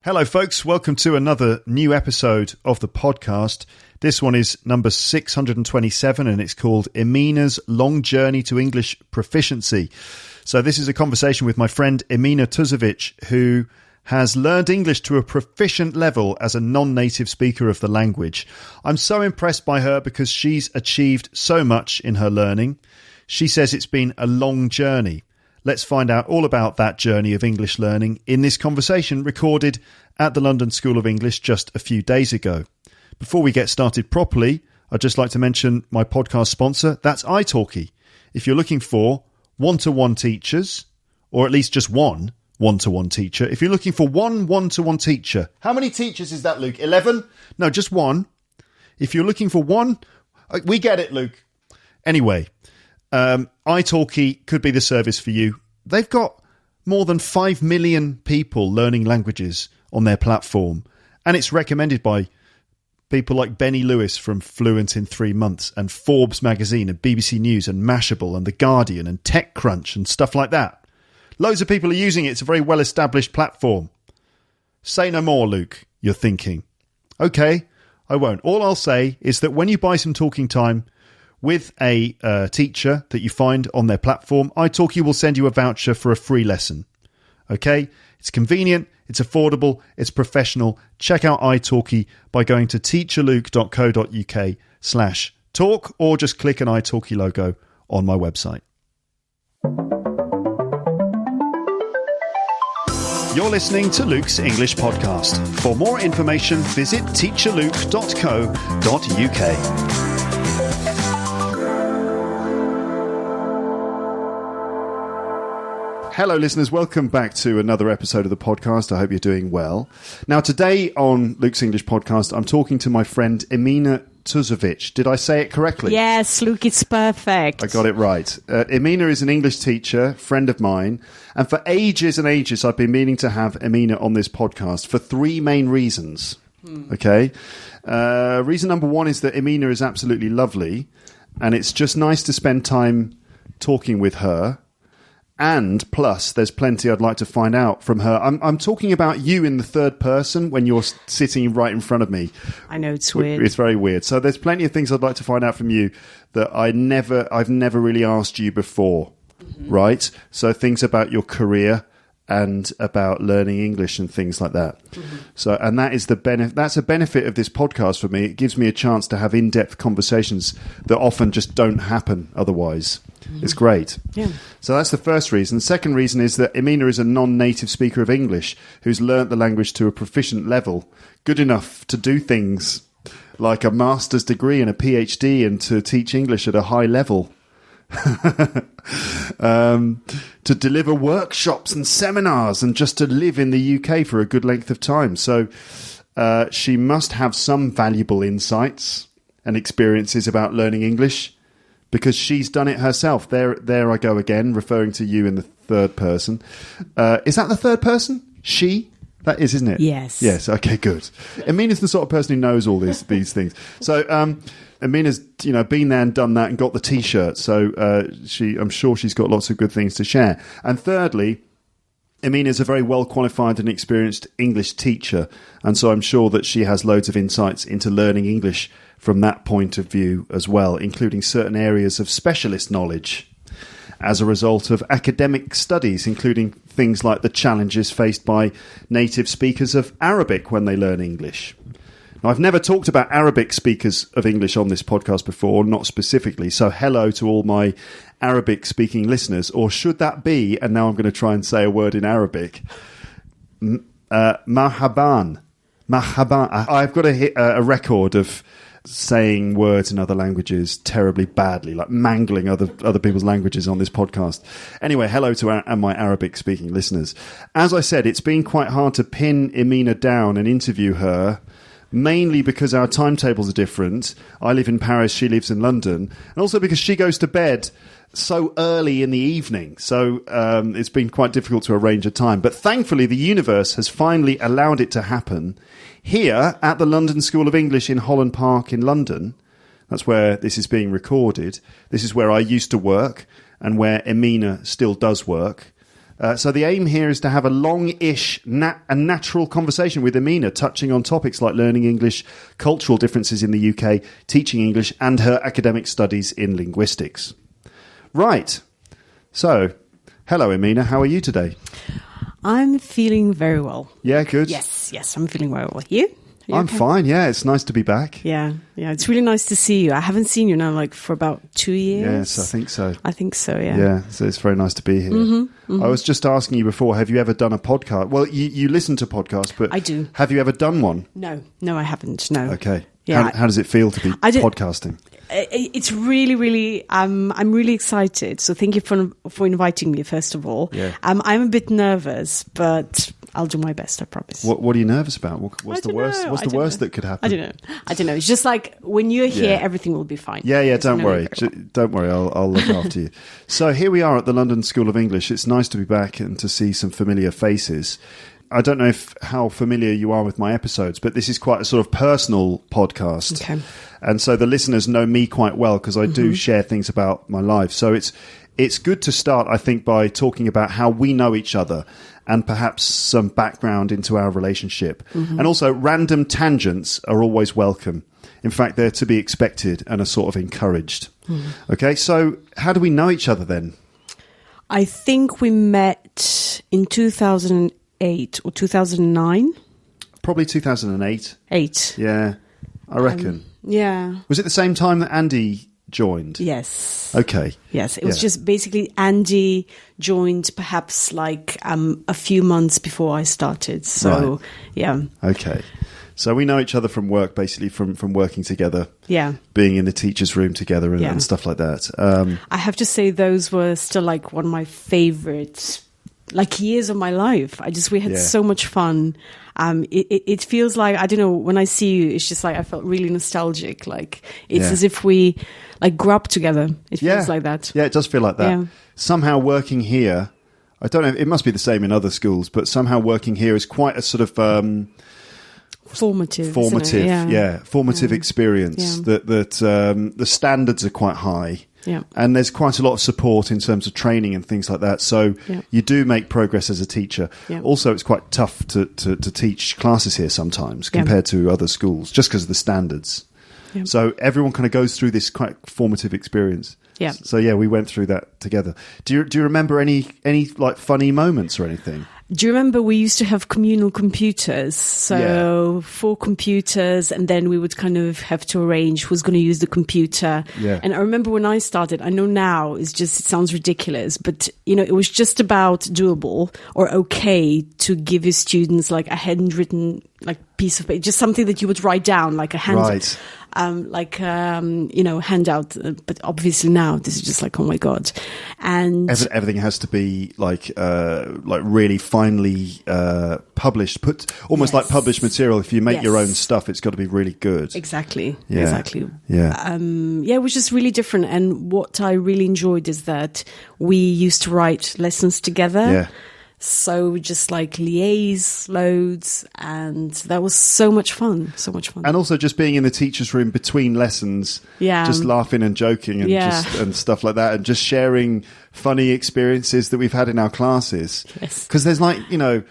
Hello, folks. Welcome to another new episode of the podcast. This one is number 627, and it's called Emina's Long Journey to English Proficiency. So this is a conversation with my friend Emina Tuzovic, who has learned English to a proficient level as a non-native speaker of the language. I'm so impressed by her because she's achieved so much in her learning. She says it's been a long journey. Let's find out all about that journey of English learning in this conversation recorded at the London School of English just a few days ago. Before we get started properly, I'd just like to mention my podcast sponsor, that's italki. If you're looking for one-to-one teachers, or at least just one one-to-one teacher, if you're looking for one one-to-one teacher, how many teachers is that, Luke? 11? No, just one. If you're looking for one, we get it, Luke. Anyway, italki could be the service for you. They've got more than 5 million people learning languages on their platform, and it's recommended by people like Benny Lewis from Fluent in 3 Months and Forbes magazine and BBC News and Mashable and The Guardian and TechCrunch and stuff like that. Loads of people are using it. It's a very well-established platform. Say no more, Luke, you're thinking. Okay, I won't. All I'll say is that when you buy some talking time with a teacher that you find on their platform, italki will send you a voucher for a free lesson. Okay? It's convenient, it's affordable, it's professional. Check out italki by going to teacherluke.co.uk/talk or just click an italki logo on my website. You're listening to Luke's English Podcast. For more information, visit teacherluke.co.uk. Hello, listeners. Welcome back to another episode of the podcast. I hope you're doing well. Now, today on Luke's English Podcast, I'm talking to my friend Emina Tuzovic. Did I say it correctly? Yes, Luke, it's perfect. I got it right. Emina is an English teacher, friend of mine, and for ages and ages, I've been meaning to have Emina on this podcast for 3 main reasons. Okay? Reason number 1 is that Emina is absolutely lovely, and it's just nice to spend time talking with her. And plus, there's plenty I'd like to find out from her. I'm talking about you in the third person when you're sitting right in front of me. I know, it's weird. It's very weird. So there's plenty of things I'd like to find out from you that I've never really asked you before, right? So things about your career and about learning English and things like that. So, and that is that's a benefit of this podcast for me. It gives me a chance to have in-depth conversations that often just don't happen otherwise. It's great. Yeah. So that's the first reason. The second reason is that Emina is a non-native speaker of English who's learnt the language to a proficient level, good enough to do things like a master's degree and a PhD and to teach English at a high level. To deliver workshops and seminars and just to live in the UK for a good length of time. So she must have some valuable insights and experiences about learning English because she's done it herself. There I go again, referring to you in the third person. Is that the third person? She? That is, isn't it? Yes. Yes, okay, good. Emina's the sort of person who knows all these things. So Emina's, been there and done that and got the T-shirt. So I'm sure she's got lots of good things to share. And thirdly, Emina's a very well qualified and experienced English teacher. And so I'm sure that she has loads of insights into learning English from that point of view as well, including certain areas of specialist knowledge as a result of academic studies, including things like the challenges faced by native speakers of Arabic when they learn English. Now, I've never talked about Arabic speakers of English on this podcast before, not specifically, so hello to all my Arabic-speaking listeners, or should that be, and now I'm going to try and say a word in Arabic, marhaban. Marhaban. I've got a record of saying words in other languages terribly badly, like mangling other people's languages on this podcast. Anyway, hello to my Arabic-speaking listeners. As I said, it's been quite hard to pin Emina down and interview her, mainly because our timetables are different. I live in Paris, she lives in London, and also because she goes to bed so early in the evening. So it's been quite difficult to arrange a time. But thankfully, the universe has finally allowed it to happen here at the London School of English in Holland Park in London. That's where this is being recorded. This is where I used to work and where Emina still does work. So the aim here is to have a long-ish, natural conversation with Emina, touching on topics like learning English, cultural differences in the UK, teaching English, and her academic studies in linguistics. Right. So, hello, Emina. How are you today? I'm feeling very well. Yeah, good. Yes, I'm feeling very well. You? I'm okay? Fine, yeah. It's nice to be back. Yeah. It's really nice to see you. I haven't seen you now for about 2 years. Yes, I think so. Yeah. Yeah, so it's very nice to be here. I was just asking you before, have you ever done a podcast? Well, you listen to podcasts, but I do. Have you ever done one? No, I haven't, no. Okay. Yeah, how does it feel to be podcasting? It's really, really, I'm really excited. So thank you for inviting me, first of all. Yeah. I'm a bit nervous, but I'll do my best, I promise. What are you nervous about? What's the worst? What's the worst that could happen? I don't know. It's just like when you're here, everything will be fine. Yeah. Don't worry. Don't worry. I'll look after you. So here we are at the London School of English. It's nice to be back and to see some familiar faces. I don't know how familiar you are with my episodes, but this is quite a sort of personal podcast. Okay. And so the listeners know me quite well because I do share things about my life. So it's good to start, I think, by talking about how we know each other and perhaps some background into our relationship. And also random tangents are always welcome. In fact, they're to be expected and are sort of encouraged. Okay, so how do we know each other then? I think we met in 2008 or 2009. Probably 2008. 8. Yeah, I reckon. Yeah. Was it the same time that Andy joined? Yes. Okay. Yes, it was just basically Andy joined perhaps like a few months before I started. So, right. Yeah. Okay. So we know each other from work, basically from working together. Yeah. Being in the teacher's room together and stuff like that. I have to say those were still like one of my favorite years of my life. We had so much fun. It feels like, I don't know, when I see you, it's just like I felt really nostalgic. Like it's as if we grew up together. It feels like that. Yeah, it does feel like that. Yeah. Somehow working here, I don't know, it must be the same in other schools, but somehow working here is quite a sort of formative experience. Yeah. That the standards are quite high. Yeah. And there's quite a lot of support in terms of training and things like that. So you do make progress as a teacher. Yeah. Also, it's quite tough to teach classes here sometimes compared to other schools, just because of the standards. Yeah. So everyone kind of goes through this quite formative experience. Yeah. So we went through that together. Do you remember any like funny moments or anything? Do you remember we used to have communal computers? So 4 computers, and then we would kind of have to arrange who's going to use the computer. Yeah. And I remember when I started, I know now it sounds ridiculous, but it was just about doable or okay to give your students like a handwritten piece of paper, just something that you would write down, like a hand, handout. But obviously now this is just like, oh my God. And everything has to be like really finely published, almost like published material. If you make your own stuff, it's got to be really good. Exactly. Yeah. Exactly. Yeah. It was just really different. And what I really enjoyed is that we used to write lessons together. Yeah. So we just liaise loads, and that was so much fun. And also just being in the teacher's room between lessons, just laughing and joking and and stuff like that, and just sharing funny experiences that we've had in our classes. Yes. Because there's whenever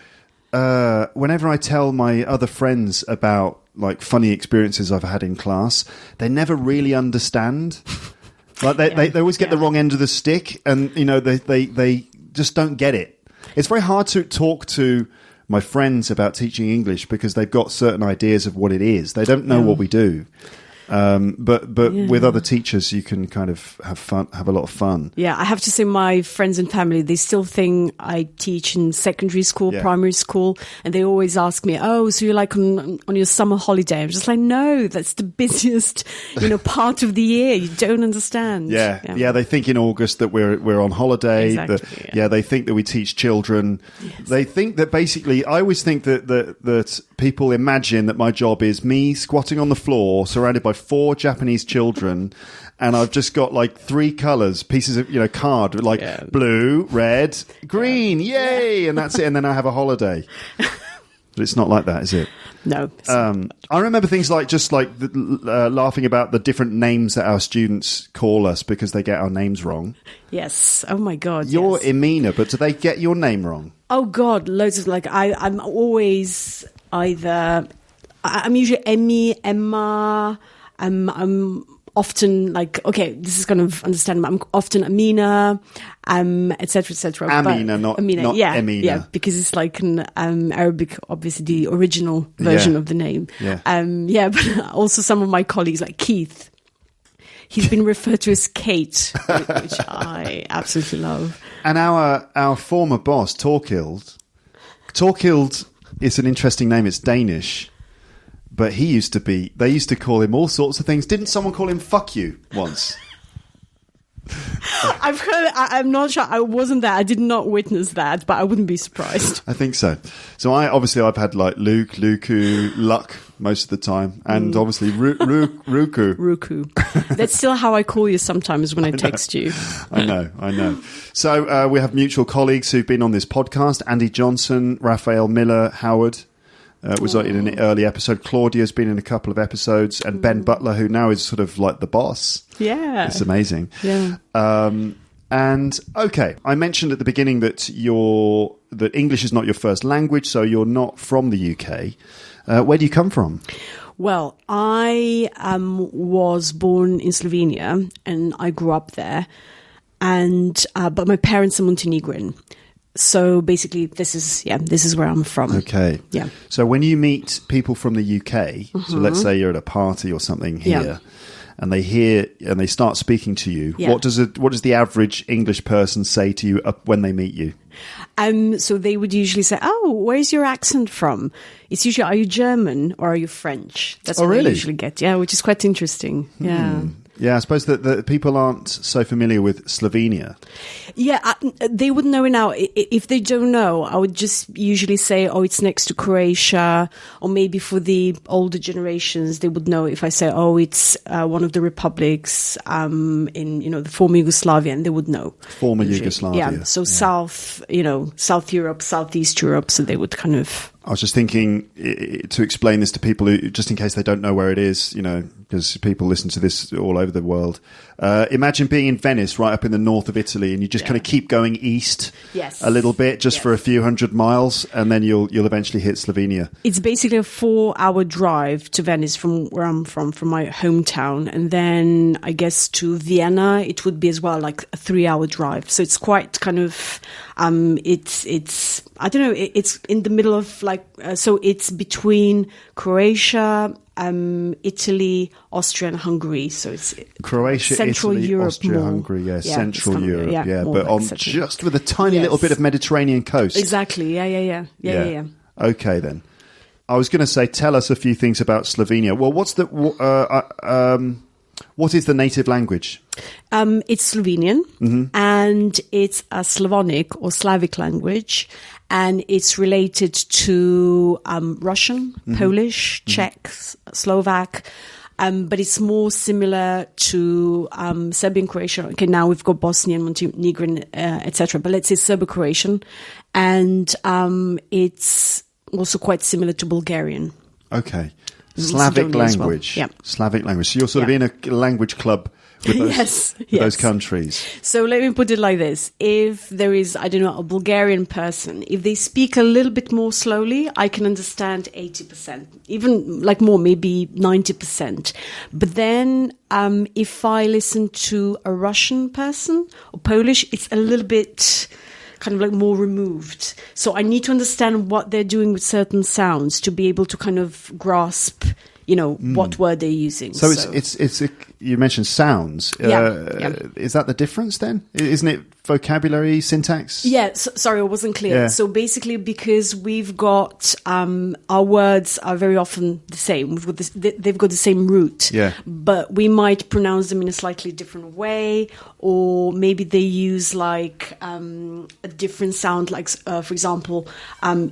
I tell my other friends about funny experiences I've had in class, they never really understand. They always get the wrong end of the stick, and they just don't get it. It's very hard to talk to my friends about teaching English because they've got certain ideas of what it is. They don't know what we do. But with other teachers, you can kind of have a lot of fun. Yeah, I have to say my friends and family, they still think I teach in secondary school, primary school, and they always ask me, oh, so you're on your summer holiday? I'm just like, no, that's the busiest, part of the year. You don't understand. Yeah, they think in August that we're on holiday. Exactly, they think that we teach children. Yes. They think that basically, I always think that people imagine that my job is me squatting on the floor surrounded by 4 Japanese children, and I've just got 3 colours, pieces of card blue, red, green, yay, and that's it, and then I have a holiday. But it's not like that, is it? No. I remember things like just like laughing about the different names that our students call us because they get our names wrong. Yes. Oh my God. You're Emina, but do they get your name wrong? Oh God, loads of I'm always either I'm usually Emma. I'm often okay, this is kind of understandable. I'm often Emina, etc., etc. Amina, not Emina. Yeah, because it's like an Arabic, obviously the original version of the name. Yeah. But also some of my colleagues, like Keith, he's been referred to as Kate, which I absolutely love. And our former boss, Torkild is an interesting name. It's Danish. But they used to call him all sorts of things. Didn't someone call him fuck you once? I've heard, I'm not sure. I wasn't there. I did not witness that, but I wouldn't be surprised. I think so. So I've had like Luke, Luku, Luck most of the time. And obviously Ruku. Ruku. That's still how I call you sometimes when I text you. I know. So we have mutual colleagues who've been on this podcast. Andy Johnson, Raphael Miller, Howard. Was in an early episode. Claudia's been in a couple of episodes, and Ben Butler, who now is sort of like the boss. Yeah, it's amazing. Yeah. And okay, I mentioned at the beginning that English is not your first language, so you're not from the UK. Where do you come from? Well, I was born in Slovenia, and I grew up there. And but my parents are Montenegrin. So basically, this is where I'm from. Okay. Yeah. So when you meet people from the UK, so let's say you're at a party or something here, and they start speaking to you, what does the average English person say to you when they meet you? So they would usually say, "Oh, where's your accent from?" It's usually, "Are you German or are you French?" That's what they usually get. Yeah, which is quite interesting. Yeah. Yeah, I suppose that the people aren't so familiar with Slovenia. Yeah, they would know now. If they don't know, I would just usually say, "Oh, it's next to Croatia," or maybe for the older generations, they would know if I say, "Oh, it's one of the republics in the former Yugoslavia," and they would know. Former Yugoslavia. Yeah, so South Europe, Southeast Europe, so they would kind of. I was just thinking to explain this to people who, just in case they don't know where it is, because people listen to this all over the world. Imagine being in Venice, right up in the north of Italy, and you just kind of keep going east a little bit, just for a few hundred miles, and then you'll eventually hit Slovenia. It's basically a 4-hour drive to Venice from where I'm from my hometown, and then I guess to Vienna it would be as well like a 3-hour drive. So it's quite kind of it's I don't know, it's in the middle of so it's between Croatia, Italy, Austria, and Hungary. So it's Croatia, Central Italy, Europe, Austria, more. Hungary, Central Europe, but like on just with a tiny little bit of Mediterranean coast. Exactly. Yeah. Okay, then. I was going to say, tell us a few things about Slovenia. Well, what is the native language? It's Slovenian, and it's a Slavonic or Slavic language, and it's related to Russian, Polish, Czech, Slovak, but it's more similar to Serbian, Croatian. Okay, now we've got Bosnian, Montenegrin, etc. But let's say Serbo-Croatian, and it's also quite similar to Bulgarian. Okay. Slavic language. Well. Yeah. Slavic language. So you're sort of in a language club with those countries. So let me put it like this. If there is, I don't know, a Bulgarian person, if they speak a little bit more slowly, I can understand 80%, even like more, maybe 90%. But then if I listen to a Russian person or Polish, it's a little bit kind of like more removed. So I need to understand what they're doing with certain sounds to be able to kind of grasp, what word they're using. So it's you mentioned sounds. Is that the difference then? Isn't it vocabulary, syntax? Yeah, sorry, I wasn't clear. Yeah. So basically, because we've got our words are very often the same. They've got the same root. Yeah. But we might pronounce them in a slightly different way, or maybe they use like a different sound. Like, for example,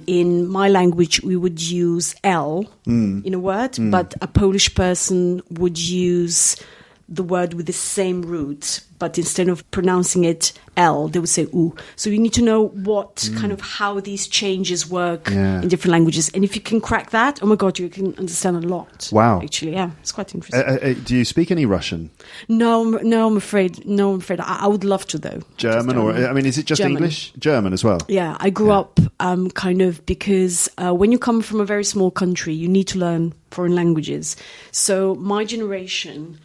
in my language, we would use L in a word, but a Polish person would use the word with the same root, but instead of pronouncing it L, they would say U. So you need to know what kind of how these changes work in different languages. And if you can crack that, oh my God, you can understand a lot. Wow. Actually, yeah, it's quite interesting. Do you speak any Russian? No, I'm afraid. I would love to, though. German, or, I mean, is it just German. English? German as well? Yeah, I grew up kind of because when you come from a very small country, you need to learn foreign languages. So my generation,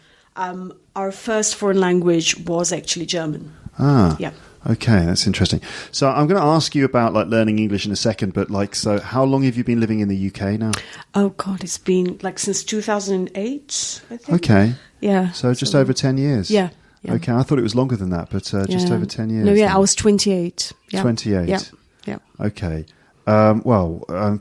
our first foreign language was actually German. Ah, yeah. Okay, that's interesting. So I'm going to ask you about like learning English in a second, but like, so how long have you been living in the UK now? Oh God, it's been like since 2008, I think. Okay. Yeah. So just over 10 years? Yeah. Yeah. Okay, I thought it was longer than that, but just over 10 years. No, yeah, then. I was 28. Yeah. 28? Yeah. Okay.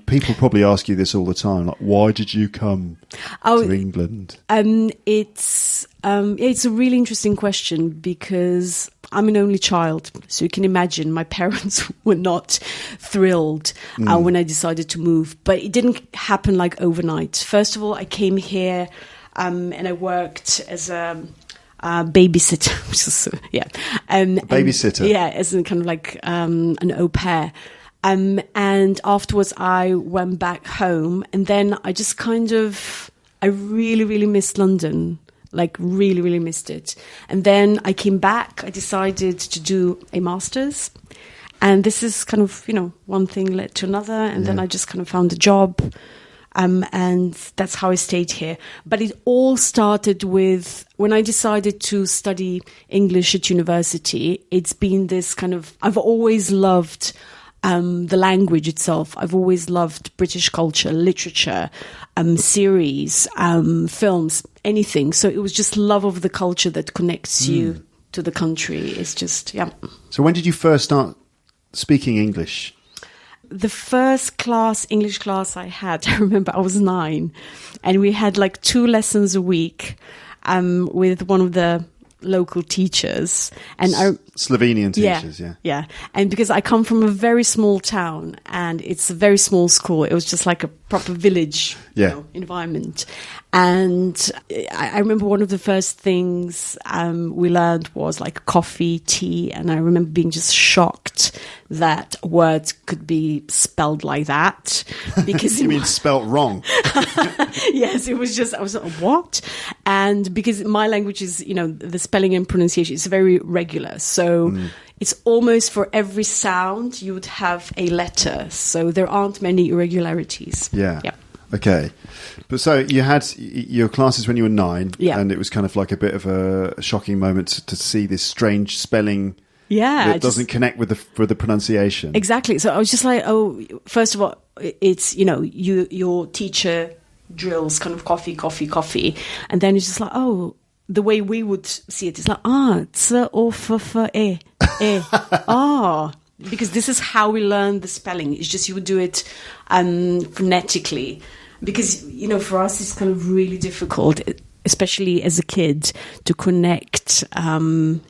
People probably ask you this all the time, like, why did you come to England? It's a really interesting question because I'm an only child. So you can imagine my parents were not thrilled when I decided to move. But it didn't happen like overnight. First of all, I came here and I worked as a babysitter. Babysitter? Yeah, as a kind of like an au pair. And afterwards I went back home, and then I just I really, really missed London, like really, really missed it. And then I came back, I decided to do a master's, and this is kind of, one thing led to another, and then I just kind of found a job, and that's how I stayed here. But it all started with when I decided to study English at university. It's been this kind of, I've always loved the language itself. I've always loved British culture, literature, series, films, anything. So it was just love of the culture that connects you to the country. It's just, So when did you first start speaking English? The first English class I had, I remember I was 9, and we had like 2 lessons a week with one of the local teachers, and Slovenian teachers, yeah. And because I come from a very small town, and it's a very small school, it was just like a proper village environment. And I remember one of the first things we learned was like coffee, tea, and I remember being just shocked that words could be spelled like that. Because you mean spelt wrong? Yes, it was just, I was like, what? And because my language is, the spelling and pronunciation is very regular. So it's almost for every sound you would have a letter. So there aren't many irregularities. Yeah. Okay. But so you had your classes when you were 9, and it was kind of like a bit of a shocking moment to see this strange spelling that doesn't connect with the pronunciation. Exactly. So I was just like, first of all, it's, your teacher drills kind of coffee, coffee, coffee. And then it's just like, the way we would see it is like, tse, o, f, f, e, e. Because this is how we learn the spelling. It's just you would do it phonetically. Because, for us, it's kind of really difficult, especially as a kid, to connect, the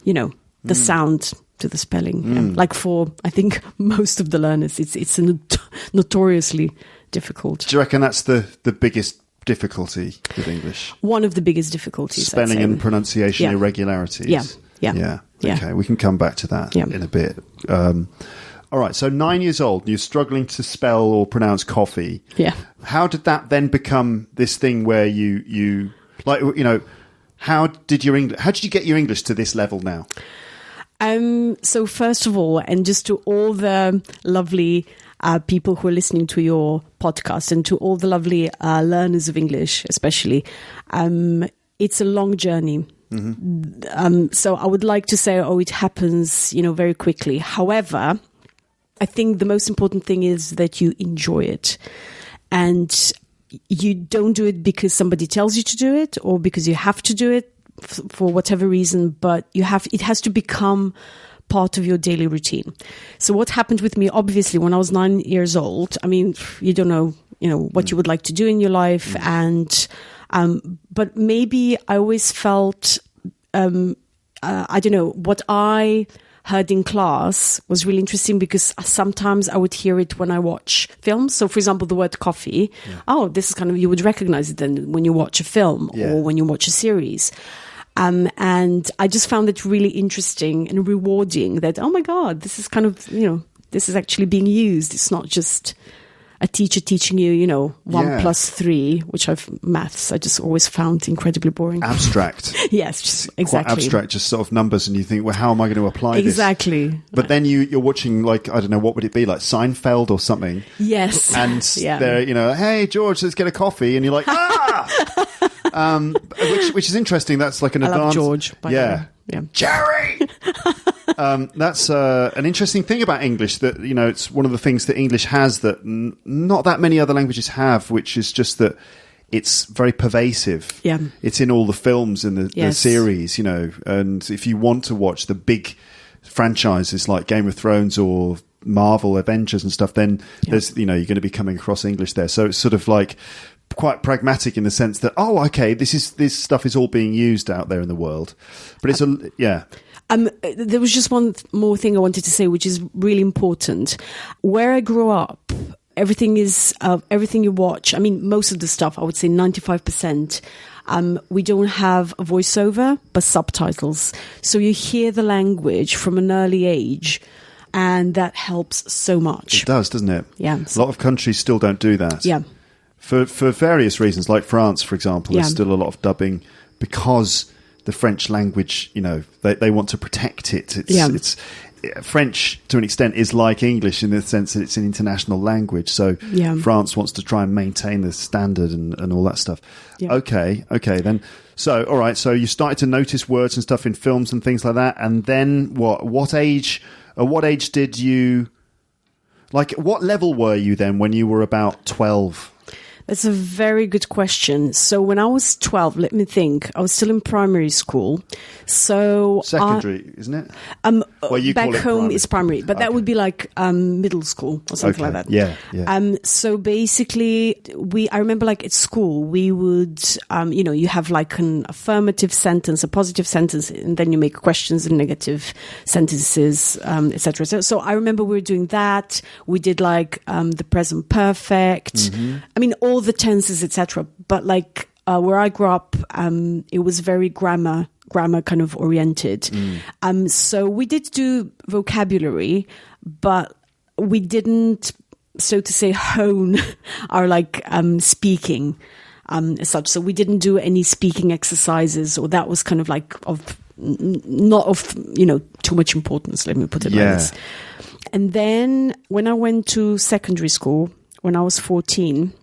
sound to the spelling. Like for, I think, most of the learners, it's notoriously difficult. Do you reckon that's the biggest difficulty with English? One of the biggest difficulties. Spelling and pronunciation irregularities. Yeah. Okay, we can come back to that in a bit. All right, so 9 years old, you're struggling to spell or pronounce coffee. Yeah. How did that then become this thing where you like, how did you get your English to this level now? So first of all, and just to all the lovely people who are listening to your podcast, and to all the lovely learners of English, especially, it's a long journey. So I would like to say, it happens, very quickly. However, I think the most important thing is that you enjoy it, and you don't do it because somebody tells you to do it or because you have to do it for whatever reason, but it has to become part of your daily routine. So what happened with me, obviously, when I was 9 years old, I mean, you don't know, what you would like to do in your life. And, but maybe I always felt, I don't know, what I heard in class was really interesting, because sometimes I would hear it when I watch films. So, for example, the word coffee. This is kind of, you would recognize it then when you watch a film or when you watch a series. And I just found it really interesting and rewarding that, oh my God, this is kind of, this is actually being used. It's not just a teacher teaching you, 1 plus 3, which maths I just always found incredibly boring. Abstract. Yes, just, exactly. Quite abstract, just sort of numbers, and you think, well, how am I going to apply this? Exactly. But then you're watching, like, I don't know, what would it be, like Seinfeld or something? Yes. And they're, hey, George, let's get a coffee. And you're like, which is interesting. That's like an advanced... I love George. Yeah. Jerry! That's an interesting thing about English, that, it's one of the things that English has that not that many other languages have, which is just that it's very pervasive. Yeah. It's in all the films and the series, and if you want to watch the big franchises like Game of Thrones or Marvel, Avengers and stuff, then there's, you're going to be coming across English there. So it's sort of like quite pragmatic in the sense that, this stuff is all being used out there in the world. But it's there was just one more thing I wanted to say, which is really important. Where I grew up, everything you watch, most of the stuff, I would say 95%, we don't have a voiceover, but subtitles. So you hear the language from an early age, and that helps so much. It does, doesn't it? Yeah. A lot of countries still don't do that. Yeah. For various reasons, like France, for example, there's still a lot of dubbing because the French language, they want to protect it. It's French, to an extent, is like English in the sense that it's an international language. So France wants to try and maintain the standard and all that stuff. Yeah. Okay, then. So, all right, so you started to notice words and stuff in films and things like that. And then what? What age did you... Like, what level were you then when you were about 12? That's a very good question. So when I was 12, let me think, I was still in primary school. So secondary, isn't it? You back call it home primary. is primary, but that would be like middle school or something like that. Yeah. So basically, I remember like at school, we would, you have like an affirmative sentence, a positive sentence, and then you make questions and negative sentences, etc. So I remember we were doing that. We did like the present perfect. Mm-hmm. All the tenses, etc. But like where I grew up, it was very grammar kind of oriented. So we did do vocabulary, but we didn't, so to say, hone our like speaking as such. So we didn't do any speaking exercises, or that was kind of like not of too much importance. Let me put it like this. And then when I went to secondary school, when I was 14.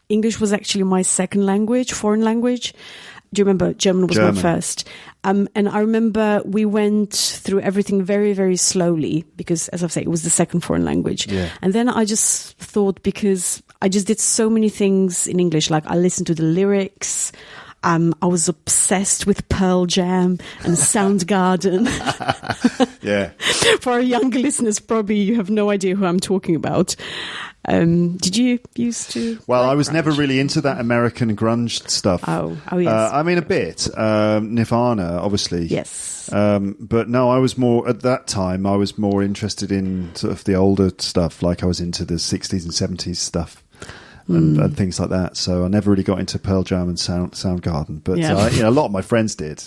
English was actually my second language, foreign language. Do you remember? German was my first. And I remember we went through everything very, very slowly because, as I say, it was the second foreign language. Yeah. And then I just thought, because I just did so many things in English, like I listened to the lyrics. I was obsessed with Pearl Jam and Soundgarden. Yeah. For our younger listeners, probably you have no idea who I'm talking about. Did you used to? Well, I was grunge? Never really into that American grunge stuff. Oh yes. A bit. Nirvana, obviously. Yes. But no, I was more, at that time, I was more interested in sort of the older stuff, like I was into the 60s and 70s stuff. And things like that. So I never really got into Pearl Jam and Soundgarden, but a lot of my friends did.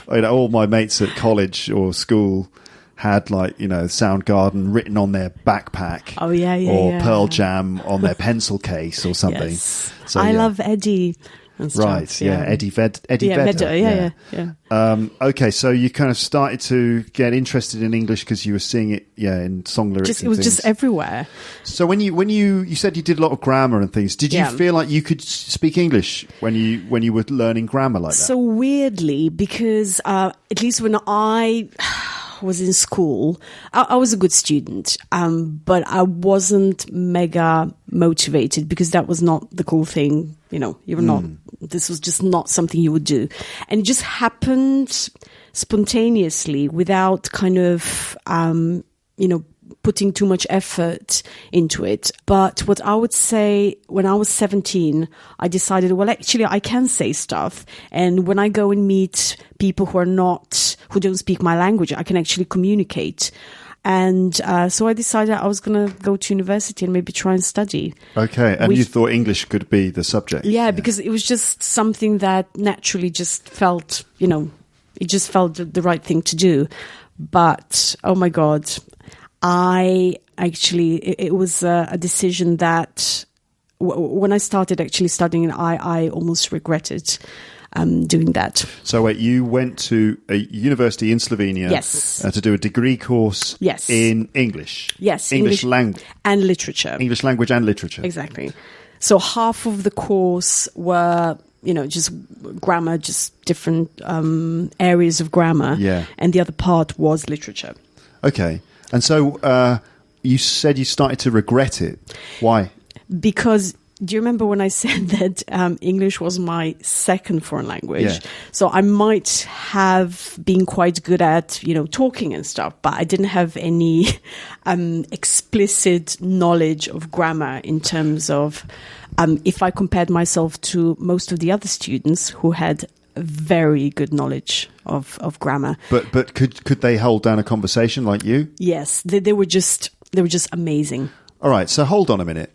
All my mates at college or school had Soundgarden written on their backpack. Oh yeah. Or Pearl Jam on their pencil case or something. Yes. So I love Eddie. Right, Eddie Vedder. Yeah. Okay, so you kind of started to get interested in English because you were seeing it, in song lyrics. It was just everywhere. So when you said you did a lot of grammar and things, did you feel like you could speak English when you were learning grammar like that? So weirdly, because at least when I was in school, I was a good student, but I wasn't mega motivated because that was not the cool thing. You were not, this was just not something you would do. And it just happened spontaneously without kind of, putting too much effort into it. But what I would say, when I was 17, I decided, well, actually, I can say stuff. And when I go and meet people who don't speak my language, I can actually communicate. And so I decided I was going to go to university and maybe try and study. Okay, and you thought English could be the subject? Yeah, because it was just something that naturally just felt, it just felt the right thing to do. But, oh my God, it was a decision that when I started actually studying, I almost regretted doing that. So wait, you went to a university in Slovenia, yes, to do a degree course, yes, in English, yes, English language and literature, English language and literature, exactly. So half of the course were just grammar, just different areas of grammar, and the other part was literature. Okay, and so you said you started to regret it. Why? Because do you remember when I said that English was my second foreign language? Yeah. So I might have been quite good at, talking and stuff, but I didn't have any explicit knowledge of grammar in terms of, if I compared myself to most of the other students who had very good knowledge of grammar. But could they hold down a conversation like you? Yes, they were just amazing. All right, so hold on a minute.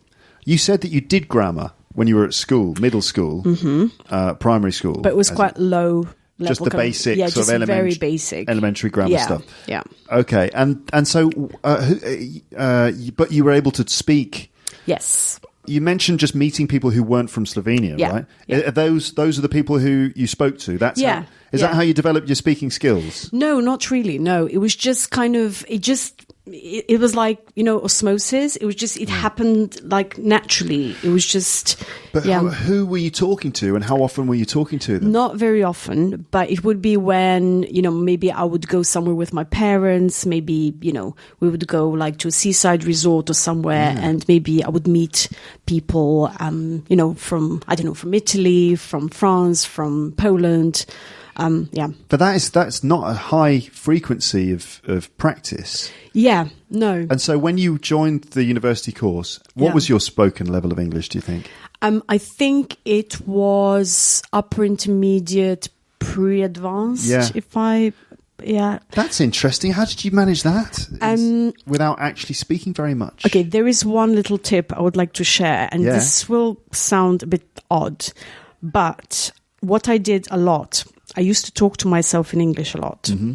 You said that you did grammar when you were at school, middle school, primary school. But it was quite low level. Just the basic, sort of very basic. Elementary grammar stuff. Yeah. Okay, and so, but you were able to speak. Yes. You mentioned just meeting people who weren't from Slovenia, right? Yeah. Those are the people who you spoke to. That's is that how you developed your speaking skills? No, not really. No, it was just kind of it was like, osmosis. It was just, it happened like naturally. It was just, But who were you talking to and how often were you talking to them? Not very often, but it would be when, maybe I would go somewhere with my parents. Maybe, we would go like to a seaside resort or somewhere and maybe I would meet people, from Italy, from France, from Poland. But that's not a high frequency of practice. Yeah, no. And so when you joined the university course, what was your spoken level of English, do you think? I think it was upper intermediate, pre-advanced, That's interesting. How did you manage that without actually speaking very much? Okay, there is one little tip I would like to share, and this will sound a bit odd, but what I did a lot, I used to talk to myself in English a lot. Mm-hmm.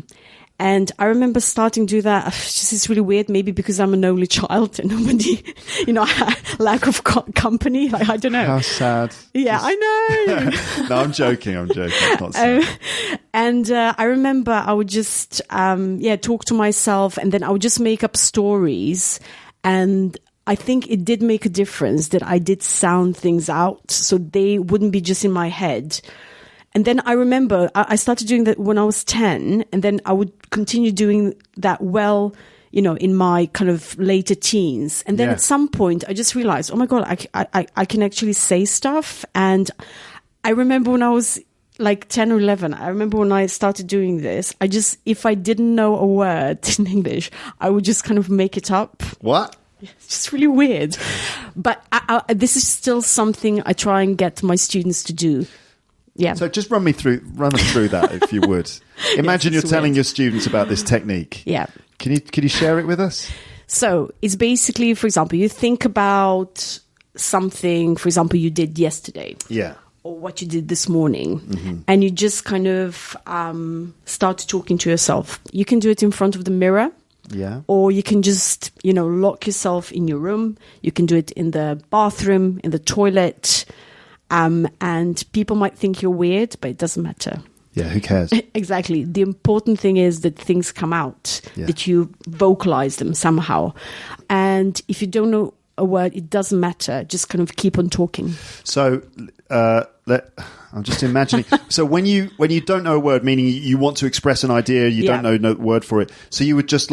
And I remember starting to do that. It's really weird, maybe because I'm an only child and nobody, lack of company. Like, I don't know. How sad. Yeah, I know. No, I'm joking. It's not sad. And I remember I would just, talk to myself and then I would just make up stories. And I think it did make a difference that I did sound things out so they wouldn't be just in my head. And then I remember I started doing that when I was 10, and then I would continue doing that in my kind of later teens. And then at some point I just realized, oh my God, I can actually say stuff. And I remember when I was like 10 or 11, I remember when I started doing this, if I didn't know a word in English, I would just kind of make it up. What? It's just really weird. But this is still something I try and get my students to do. Yeah. So just run us through that, if you would. Imagine you're telling your students about this technique. Yeah. Can you share it with us? So it's basically, for example, you think about something, for example, you did yesterday. Yeah. Or what you did this morning. And you just kind of start talking to yourself. You can do it in front of the mirror. Yeah. Or you can just, lock yourself in your room. You can do it in the bathroom, in the toilet. And people might think you're weird, but it doesn't matter. Yeah, who cares? Exactly. The important thing is that things come out, that you vocalize them somehow. And if you don't know a word, it doesn't matter. Just kind of keep on talking. So I'm just imagining. So when you don't know a word, meaning you want to express an idea, you don't know no word for it. So you would just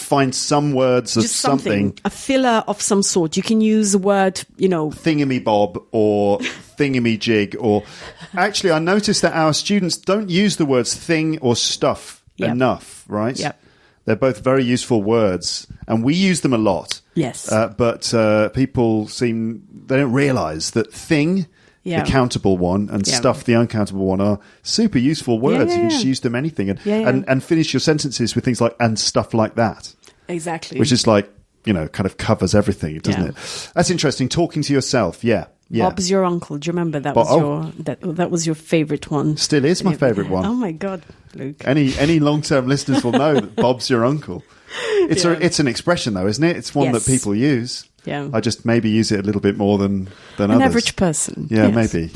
find some words of just something. A filler of some sort. You can use the word, thingamy-bob or thingamajig. Or actually, I noticed that our students don't use the words thing or stuff enough, right? Yep. They're both very useful words, and we use them a lot. Yes. But people they don't realise that thing, the countable one, and stuff, the uncountable one, are super useful words. You can just use them anything and finish your sentences with things like, and stuff like that. Exactly. Which is like, kind of covers everything, doesn't it? That's interesting. Talking to yourself. Yeah. Bob's your uncle. Do you remember that that was your favorite one? Still is my favorite one. Oh my God, Luke. Any long-term listeners will know that Bob's your uncle. It's an expression though, isn't it? It's one that people use. Yeah. I just maybe use it a little bit more than an others. Average person. Yeah, maybe.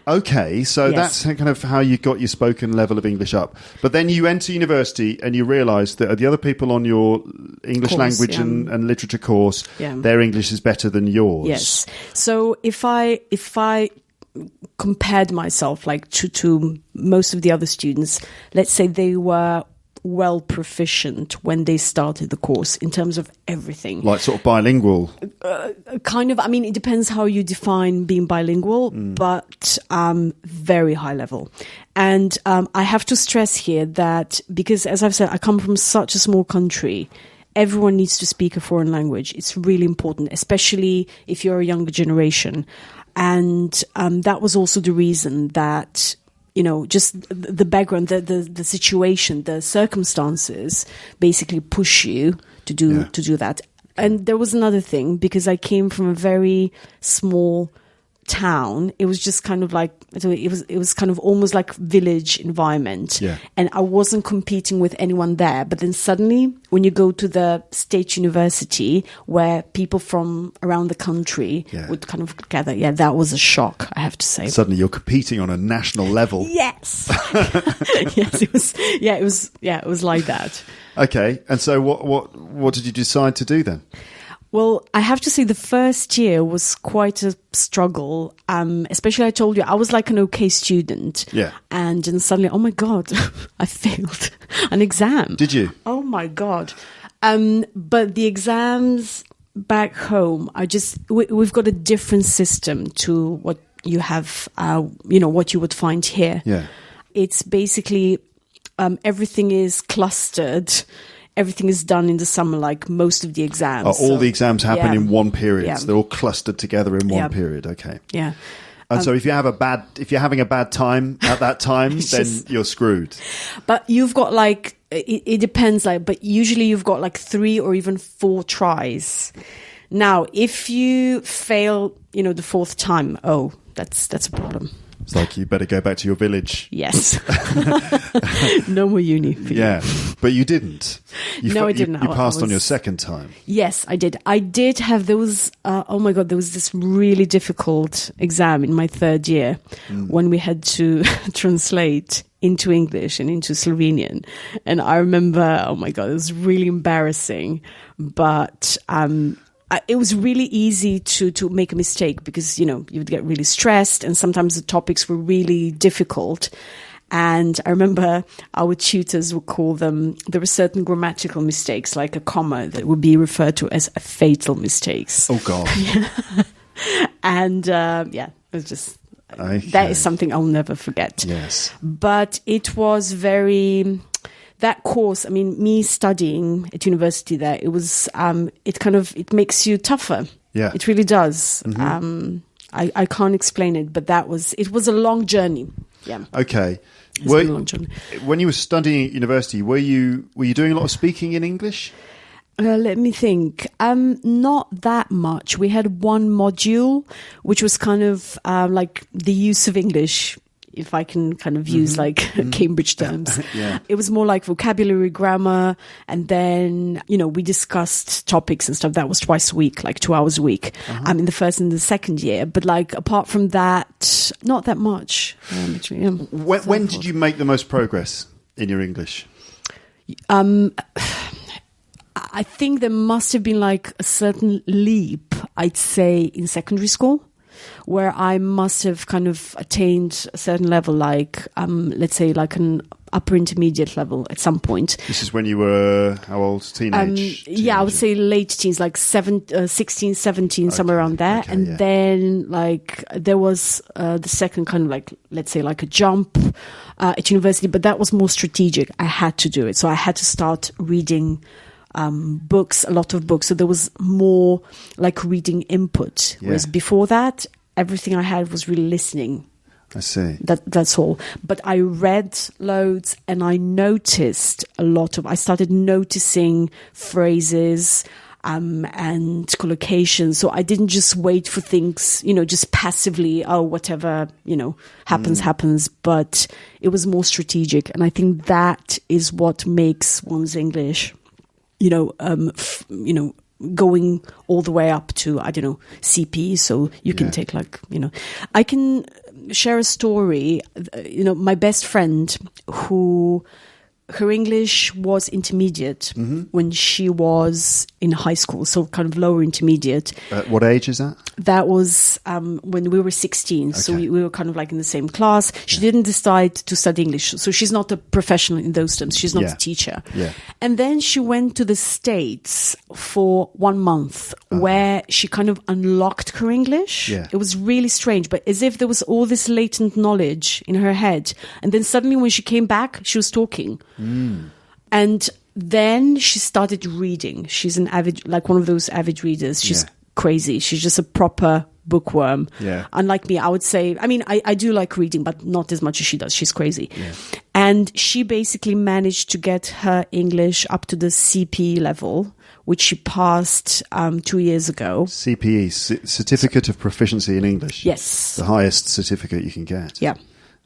Okay, so that's kind of how you got your spoken level of English up. But then you enter university and you realise that the other people on your English language and literature course, their English is better than yours. Yes. So if I compared myself like to most of the other students, let's say they were well proficient when they started the course in terms of everything. Like sort of bilingual? Kind of. I mean, it depends how you define being bilingual, but very high level. And I have to stress here that because, as I've said, I come from such a small country, everyone needs to speak a foreign language. It's really important, especially if you're a younger generation. And that was also the reason that just the background, the situation, the circumstances basically push you to do that. And there was another thing, because I came from a very small town. It was just kind of like, it was kind of almost like village environment. Yeah. And I wasn't competing with anyone there. But then suddenly when you go to the state university where people from around the country would kind of gather, that was a shock, I have to say. Suddenly you're competing on a national level. Yes. Yes, it was like that. Okay. And so what did you decide to do then? Well, I have to say the first year was quite a struggle. Especially, I told you, I was like an okay student. Yeah. And then suddenly, oh my God, I failed an exam. Did you? Oh my God. But the exams back home are we've got a different system to what you have, what you would find here. Yeah. It's basically, everything is clustered. Everything is done in the summer, like most of the exams. All the exams happen in one period. Yeah. So they're all clustered together in one period. Okay. Yeah. And so if you're having a bad time at that time, then you're screwed. But you've got it depends, but usually you've got 3 or even 4 tries. Now, if you fail, the 4th time, that's a problem. It's like you better go back to your village. Yes. No more uni for you. Yeah, but you didn't. I didn't. You passed on your second time. Yes, I did. I did have those. Oh my God, there was this really difficult exam in my 3rd year when we had to translate into English and into Slovenian. And I remember, oh my God, it was really embarrassing. But it was really easy to make a mistake because, you would get really stressed and sometimes the topics were really difficult. And I remember our tutors would call them, there were certain grammatical mistakes, like a comma, that would be referred to as fatal mistakes. Oh, God. And it was just, that is something I'll never forget. Yes. But it was that course, I mean, me studying at university there, it was, it makes you tougher. Yeah. It really does. Mm-hmm. I can't explain it, but it was a long journey. Yeah. Okay. When you were studying at university, were you doing a lot of speaking in English? Let me think. Not that much. We had one module, which was kind of like the use of English, if I can kind of use Cambridge terms. Yeah. It was more like vocabulary, grammar, and then, we discussed topics and stuff. That was twice a week, like 2 hours a week, in the 1st and the 2nd year. But apart from that, not that much. When did you make the most progress in your English? I think there must have been a certain leap, I'd say, in secondary school, where I must have kind of attained a certain level, let's say an upper intermediate level at some point. This is when you were, how old? Teenage? Yeah, I would say late teens, 16, 17, somewhere around there. Okay, and then there was the second kind of let's say a jump at university, but that was more strategic. I had to do it. So I had to start reading books, a lot of books. So there was more reading input. Whereas before that, everything I had was really listening. I see. That's all. But I read loads and I noticed I started noticing phrases and collocations. So I didn't just wait for things, just passively, whatever, happens. But it was more strategic. And I think that is what makes one's English, going all the way up to, I don't know, CP. So you can take I can share a story. My best friend her English was intermediate when she was in high school, so kind of lower intermediate. What age is that? That was when we were 16, so we were kind of like in the same class. She didn't decide to study English, so she's not a professional in those terms. She's not a teacher. Yeah. And then she went to the States for 1 month where she kind of unlocked her English. Yeah. It was really strange, but as if there was all this latent knowledge in her head. And then suddenly when she came back, she was talking. And then she started reading. She's an avid, like one of those avid readers. She's crazy. She's just a proper bookworm. Yeah. Unlike me, I would say, I do like reading, but not as much as she does. She's crazy. Yeah. And she basically managed to get her English up to the CP level, which she passed 2 years ago. CPE, Certificate of Proficiency in English. Yes. The highest certificate you can get. Yeah.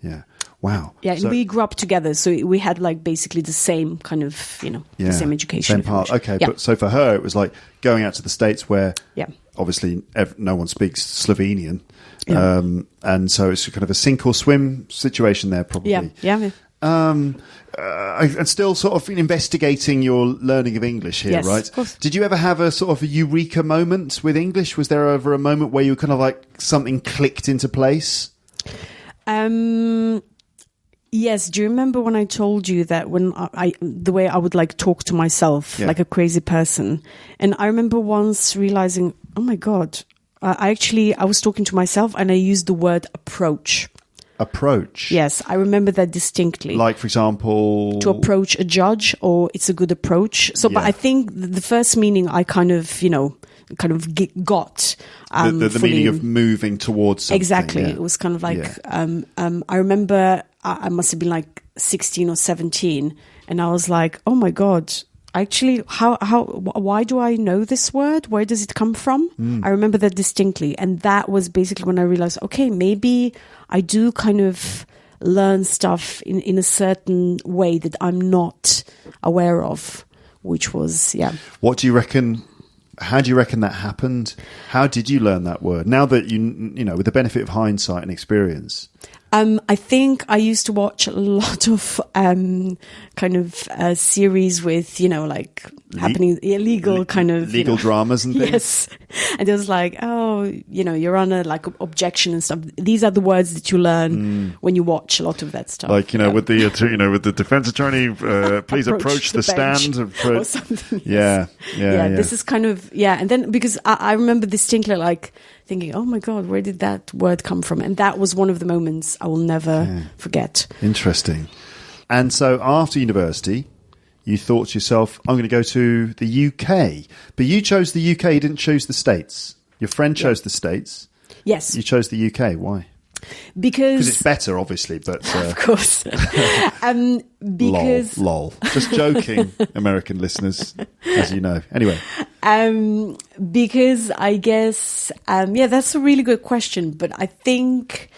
Yeah. Wow. Yeah, and we grew up together, so we had like basically the same kind of, the same education. Same part. Okay, but so for her, it was like going out to the States where obviously no one speaks Slovenian. Yeah. And so it's kind of a sink or swim situation there, probably. Yeah. And still sort of investigating your learning of English here, right? Of course. Did you ever have a sort of a eureka moment with English? Was there ever a moment where you kind of like something clicked into place? Yes. Do you remember when I told you that when the way I would like talk to myself like a crazy person? And I remember once realizing, oh my God, I was talking to myself and I used the word approach. Approach? Yes, I remember that distinctly. Like, for example? To approach a judge, or it's a good approach. So, but I think the first meaning I kind of got. The meaning of moving towards something. Exactly. Yeah. It was kind of like, I remember I must have been like 16 or 17 and I was like, oh my God, actually, why do I know this word? Where does it come from? I remember that distinctly. And that was basically when I realized, okay, maybe I do kind of learn stuff in a certain way that I'm not aware of, which was, What do you reckon? How do you reckon that happened? How did you learn that word? Now that with the benefit of hindsight and experience. I think I used to watch a lot of kind of series with, happening illegal kind of legal dramas and things. Yes, and it was like, you're on a like objection and stuff. These are the words that you learn when you watch a lot of that stuff. Like with the defense attorney, please approach the stand or something. Yeah. This is kind of and then because I remember distinctly like thinking, oh my God, where did that word come from? And that was one of the moments I will never forget. Interesting. And so after university, you thought to yourself, I'm going to go to the UK. But you chose the UK, you didn't choose the States. Your friend chose the States. Yes. You chose the UK. Why? Because it's better, obviously, but... of course. Because... Lol. Just joking, American listeners, as you know. Anyway. Because I guess... that's a really good question. But I think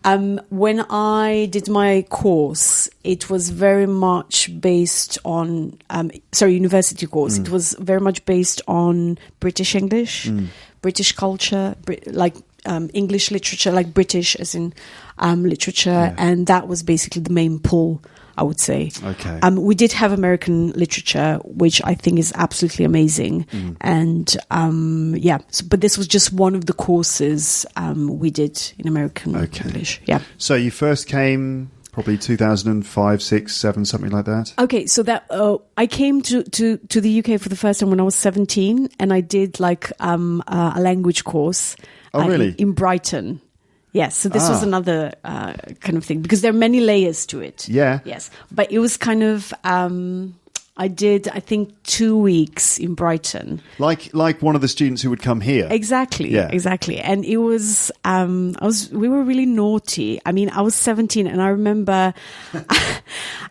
when I did my course, it was very much based on... university course. It was very much based on British English, British culture, English literature, like British as in literature, and that was basically the main pull, I would say. Okay. We did have American literature, which I think is absolutely amazing, and but this was just one of the courses we did in American English. Yeah. So you first came probably 2005, 6, 7, something like that. Okay, so that I came to the UK for the first time when I was 17, and I did like a language course. Oh, really? In Brighton. Yes. So this was another kind of thing because there are many layers to it. Yeah. Yes. But it was kind of, I did, I think, 2 weeks in Brighton. Like one of the students who would come here. Exactly. Yeah. Exactly. And it was, we were really naughty. I mean, I was 17 and I remember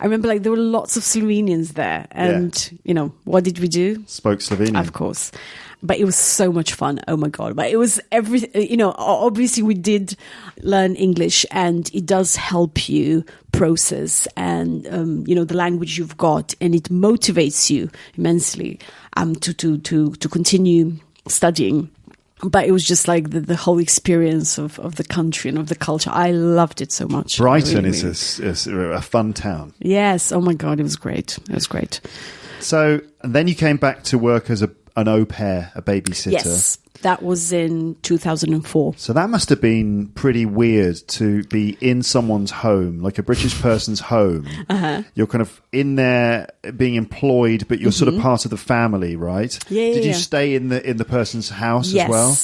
like there were lots of Slovenians there. And, you know, what did we do? Spoke Slovenian. Of course. But it was so much fun. Oh my God. But it was everything, you know, obviously we did learn English and it does help you process and, you know, the language you've got, and it motivates you immensely, to continue studying. But it was just like the whole experience of the country and of the culture. I loved it so much. Brighton is a fun town. Yes. Oh my God. It was great. It was great. So, and then you came back to work as an au pair, a babysitter. Yes, that was in 2004. So that must have been pretty weird to be in someone's home, like a British person's home. You're kind of in there being employed, but you're sort of part of the family, right? Yeah. Did you stay in the person's house as well?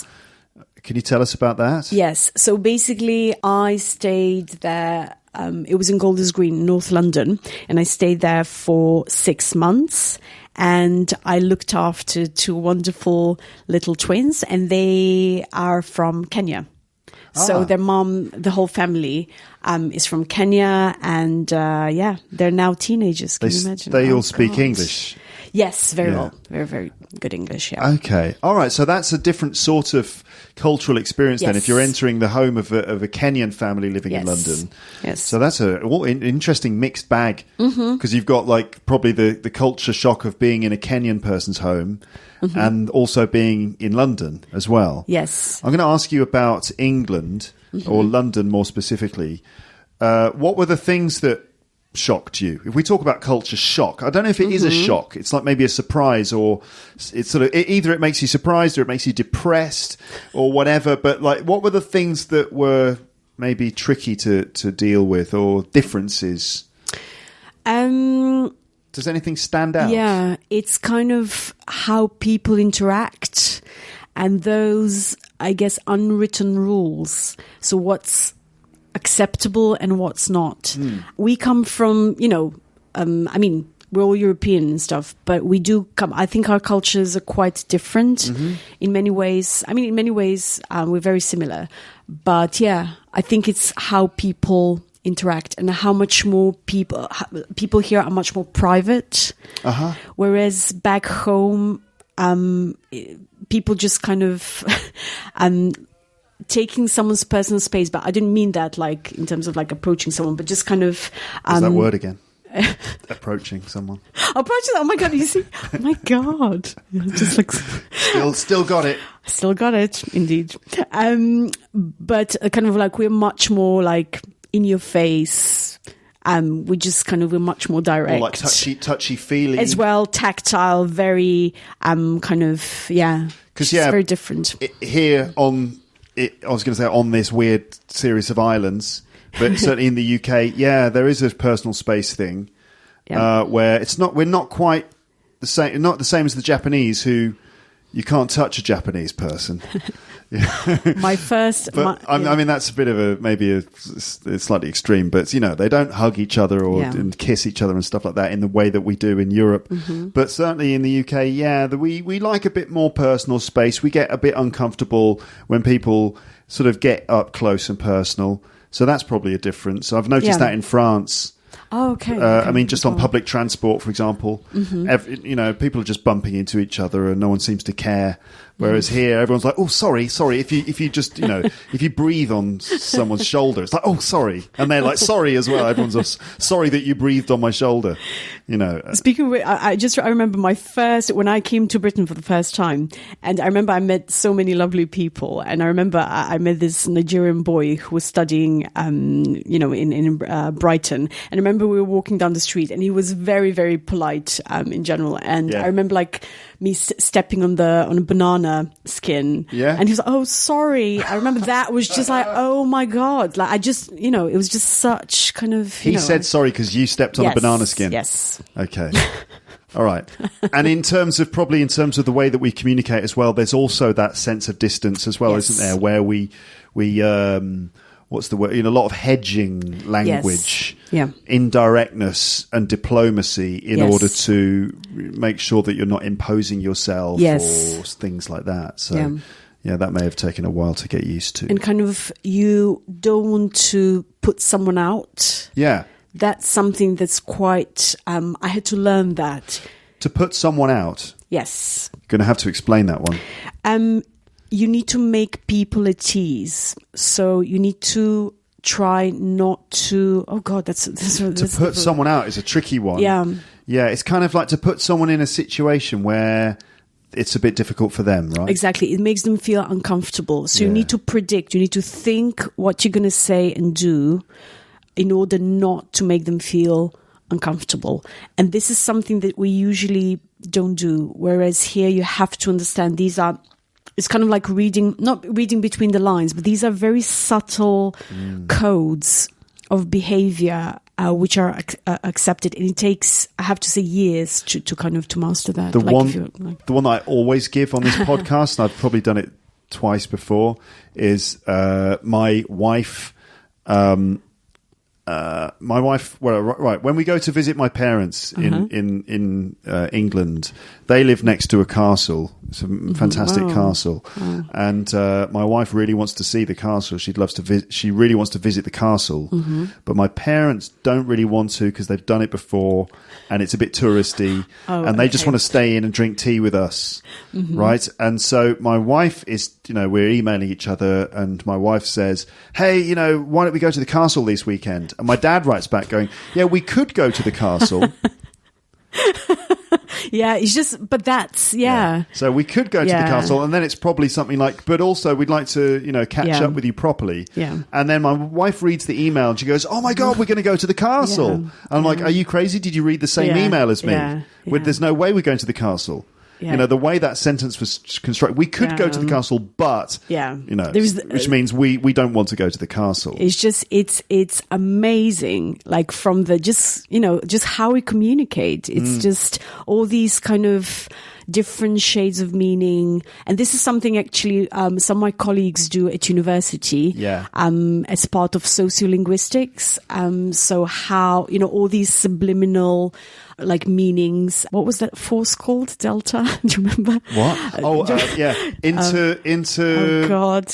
Can you tell us about that? Yes. So basically, I stayed there. It was in Golders Green, North London, and I stayed there for 6 months. And I looked after 2 wonderful little twins, and they are from Kenya. So their mom, the whole family, is from Kenya, and they're now teenagers. Can you imagine? They all speak English. Yes, very well. Very, very good English, yeah. Okay. All right. So that's a different sort of cultural experience then, if you're entering the home of a Kenyan family living in London. Yes. So that's an interesting mixed bag, because you've got like probably the culture shock of being in a Kenyan person's home and also being in London as well. Yes. I'm going to ask you about England, or London more specifically. What were the things that shocked you? If we talk about culture shock, I don't know if it is a shock. It's like maybe a surprise, or it's sort of either it makes you surprised or it makes you depressed or whatever. But like, what were the things that were maybe tricky to deal with, or differences? Does anything stand out? Yeah, it's kind of how people interact and those, I guess, unwritten rules. So what's acceptable and what's not. We come from, you know, I mean, we're all European and stuff, but we do come, I think our cultures are quite different in many ways. I mean, in many ways, we're very similar. But yeah, I think it's how people interact and how much more people here are much more private. Whereas back home, people just kind of taking someone's personal space, but I didn't mean that like in terms of like approaching someone, but just kind of What's that word again? Approaching someone. Approaching. Oh my God! You see? Oh my God! Just like still got it. Still got it, indeed. But kind of like we're much more like in your face. We just kind of we're much more direct, more like touchy feely as well, tactile, very kind of because very different here on. I was going to say on this weird series of islands, but certainly in the UK, there is a personal space thing where we're not quite the same, not the same as the Japanese, who you can't touch a Japanese person. My first, I mean that's a bit of it's slightly extreme, but you know they don't hug each other and kiss each other and stuff like that in the way that we do in Europe. But certainly in the UK, we like a bit more personal space. We get a bit uncomfortable when people sort of get up close and personal. So that's probably a difference. I've noticed that in France. Oh, okay. I mean, just on public transport, for example, people are just bumping into each other and no one seems to care. Whereas here, everyone's like, "Oh, sorry." If you just, if you breathe on someone's shoulder, it's like, "Oh, sorry," and they're like, "Sorry" as well. Everyone's just, sorry that you breathed on my shoulder. Speaking of which, I remember when I came to Britain for the first time, and I remember I met so many lovely people, and I remember I met this Nigerian boy who was studying, in Brighton, and I remember we were walking down the street, and he was very, very polite in general, and I remember like me stepping on a banana skin, and he was like, "Oh, sorry." I remember that was just like, oh my God, like I just, it was just such kind of. He said sorry because you stepped on a banana skin. Yes. Okay. All right. And in terms of the way that we communicate as well, there's also that sense of distance as well, isn't there? Where we what's the word? A lot of hedging language, indirectness and diplomacy in order to make sure that you're not imposing yourself or things like that. So, that may have taken a while to get used to. And kind of, you don't want to put someone out. Yeah. That's something that's quite, I had to learn that. To put someone out? Yes. You're going to have to explain that one. You need to make people at ease. So you need to try not to... Oh, God, that's to put someone out is a tricky one. Yeah. Yeah, it's kind of like to put someone in a situation where it's a bit difficult for them, right? Exactly. It makes them feel uncomfortable. So you need to predict. You need to think what you're going to say and do in order not to make them feel uncomfortable. And this is something that we usually don't do. Whereas here you have to understand it's kind of like not reading between the lines, but these are very subtle codes of behavior which are accepted. And it takes, I have to say, years to kind of to master that. The one that I always give on this podcast, and I've probably done it twice before, is my wife... when we go to visit my parents in England, they live next to a castle. It's a fantastic castle. Wow. And my wife really wants to see the castle. She really wants to visit the castle. But my parents don't really want to because they've done it before and it's a bit touristy. And they just want to stay in and drink tea with us. Right? And so my wife is, we're emailing each other and my wife says, hey, why don't we go to the castle this weekend? And my dad writes back going, yeah, we could go to the castle. Yeah, it's just, but that's, So we could go to the castle, and then it's probably something like, but also we'd like to, catch up with you properly. Yeah. And then my wife reads the email and she goes, oh my God, we're going to go to the castle. Yeah. And I'm like, are you crazy? Did you read the same email as me? There's no way we're going to the castle. Yeah. The way that sentence was constructed, we could go to the castle, but, which means we don't want to go to the castle. It's just, it's amazing, like from just how we communicate. It's just all these kind of different shades of meaning. And this is something actually some of my colleagues do at university as part of sociolinguistics. So how, all these subliminal meanings. What was that force called? Delta? Do you remember? What? Oh, oh God!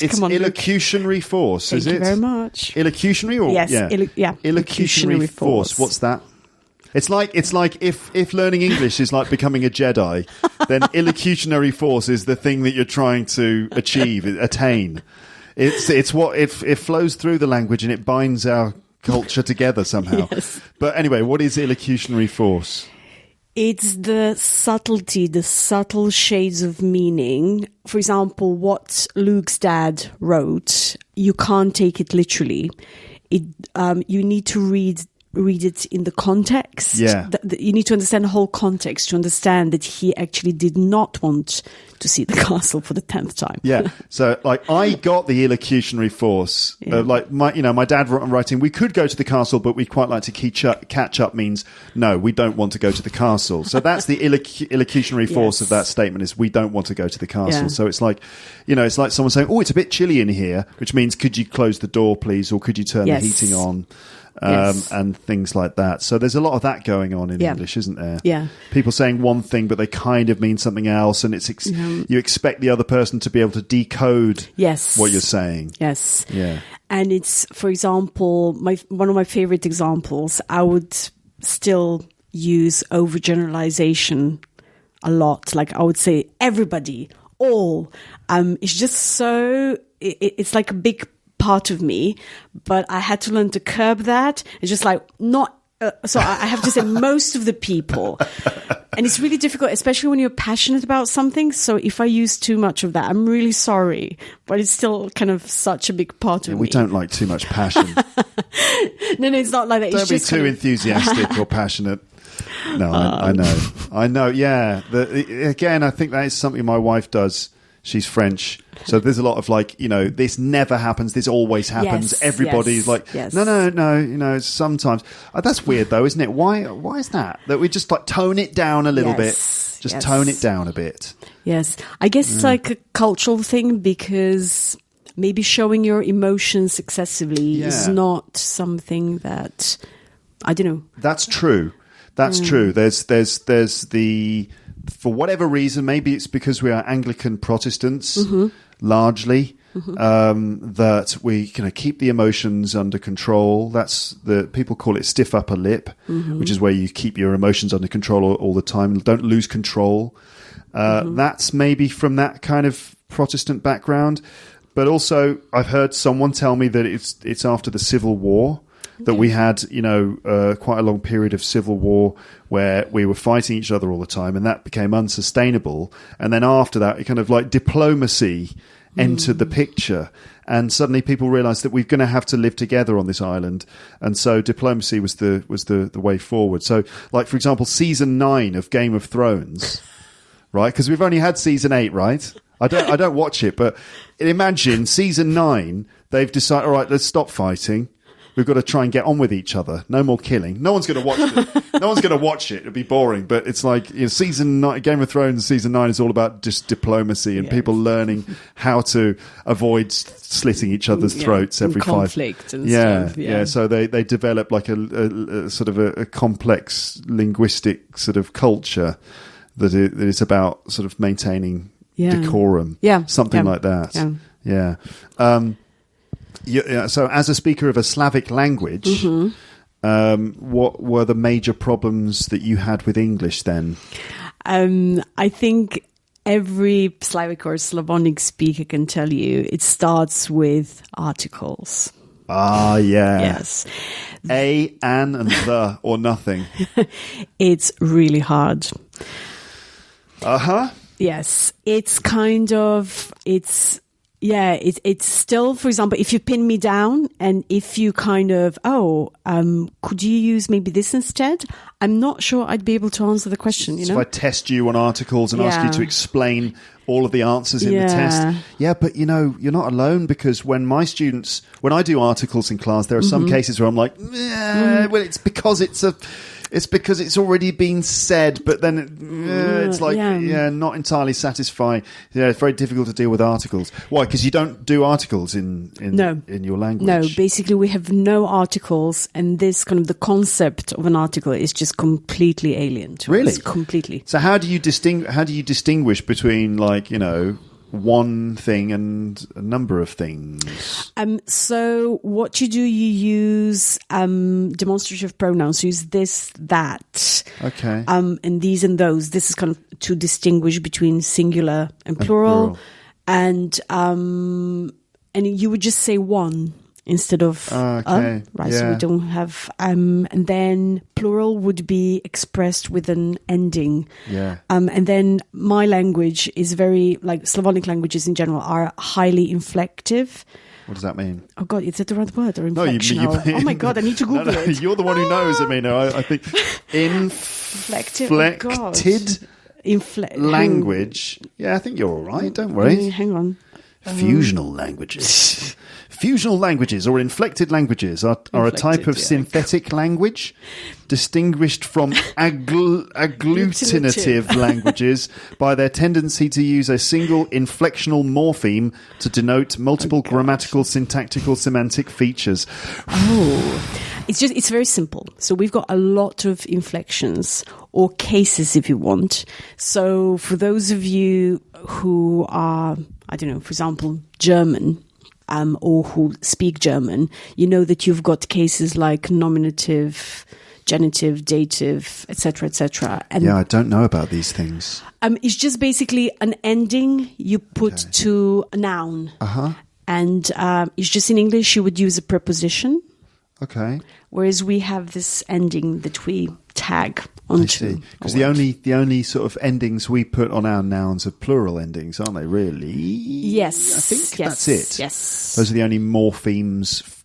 It's come on, illocutionary force. Thank is it? Thank you very much. Illocutionary, or yes, illocutionary force. What's that? It's like if learning English is like becoming a Jedi, then illocutionary force is the thing that you're trying to attain. It's what it flows through the language and it binds our culture together somehow. Yes. But anyway, what is illocutionary force? It's the subtlety, the subtle shades of meaning. For example, what Luke's dad wrote, you can't take it literally. You need to read it in the context. Yeah. You need to understand the whole context to understand that he actually did not want to see the castle for the 10th time. Yeah. So I got the illocutionary force. Yeah. My dad writing, we could go to the castle, but we'd quite like to catch up means, no, we don't want to go to the castle. So that's the illocutionary force of that statement is we don't want to go to the castle. Yeah. So it's like, it's like someone saying, oh, it's a bit chilly in here, which means could you close the door, please? Or could you turn the heating on? And things like that. So there's a lot of that going on in English, isn't there? Yeah. People saying one thing, but they kind of mean something else, and it's you expect the other person to be able to decode what you're saying. Yes. Yeah. And it's, for example, one of my favorite examples, I would still use overgeneralization a lot. Like I would say everybody, all. It's just so, it's like a big part of me, but I had to learn to curb that. It's just like not so I have to say most of the people, and it's really difficult, especially when you're passionate about something. So if I use too much of that, I'm really sorry, but it's still kind of such a big part of me. We don't like too much passion. No, it's not like that. Don't be too enthusiastic or passionate. No, I know. Yeah, again, I think that is something my wife does. She's French. So there's a lot of this never happens. This always happens. Yes, Everybody's no, sometimes. That's weird though, isn't it? Why is that? That we just tone it down a little bit. Just tone it down a bit. Yes. I guess it's like a cultural thing because maybe showing your emotions excessively is not something that, I don't know. That's true. That's true. There's the, for whatever reason, maybe it's because we are Anglican Protestants largely, that we keep the emotions under control. That's people call it stiff upper lip, which is where you keep your emotions under control all the time. Don't lose control. That's maybe from that kind of Protestant background. But also, I've heard someone tell me that it's after the Civil War that we had, quite a long period of civil war where we were fighting each other all the time, and that became unsustainable. And then after that, it kind of like diplomacy entered the picture, and suddenly people realised that we're going to have to live together on this island, and so diplomacy was the way forward. So, like for example, season 9 of Game of Thrones, right? Because we've only had season 8, right? I don't watch it, but imagine season 9, they've decided, all right, let's stop fighting. We've got to try and get on with each other. No more killing. No one's going to watch it. No one's going to watch it. It'd be boring. But it's like season 9, Game of Thrones season 9 is all about just diplomacy and people learning how to avoid slitting each other's throats every conflict and stuff. Yeah. So they develop like a sort of a complex linguistic sort of culture that is about sort of maintaining decorum. Yeah. Something like that. Yeah. So as a speaker of a Slavic language, what were the major problems that you had with English then? I think every Slavic or Slavonic speaker can tell you it starts with articles. Ah, yeah. Yes. A, an, and the, or nothing. It's really hard. Uh-huh. Yes. It's kind of, it's still, for example, if you pin me down and if you kind of, could you use maybe this instead? I'm not sure I'd be able to answer the question, So if I test you on articles and ask you to explain all of the answers in the test. Yeah, but you're not alone, because when I do articles in class, there are some cases where I'm like, well, it's because it's already been said, but then it's like, not entirely satisfying. Yeah, it's very difficult to deal with articles. Why? Because you don't do articles in your language. No, basically we have no articles, and this kind of the concept of an article is just completely alien to us. Completely. So how do you distinguish between one thing and a number of things? So what you do, you use demonstrative pronouns. You use this, that. Okay. And these and those. This is kind of to distinguish between singular and plural. And you would just say one instead of okay. Right, so we don't have and then plural would be expressed with an ending. And then my language is very, like Slavonic languages in general, are highly inflective. What does that mean? Oh God, is that the right word, or inflectional? No, oh my God, I need to Google it. You're the one who knows, Emina. I think inflected language. Yeah, I think you're all right. Don't worry. Hang on. Fusional languages. Fusional languages or inflected languages are a type of synthetic language distinguished from agglutinative languages by their tendency to use a single inflectional morpheme to denote multiple grammatical, syntactical, semantic features. It's very simple. So we've got a lot of inflections or cases, if you want. So for those of you who are, I don't know, for example, German, or who speak German, you know that you've got cases like nominative, genitive, dative, etc., etc. Yeah, I don't know about these things. It's just basically an ending you put to a noun. And it's just in English you would use a preposition. Okay. Whereas we have this ending that we tag onto. Because the only sort of endings we put on our nouns are plural endings, aren't they, really? Yes. I think that's it. Yes. Those are the only morphemes,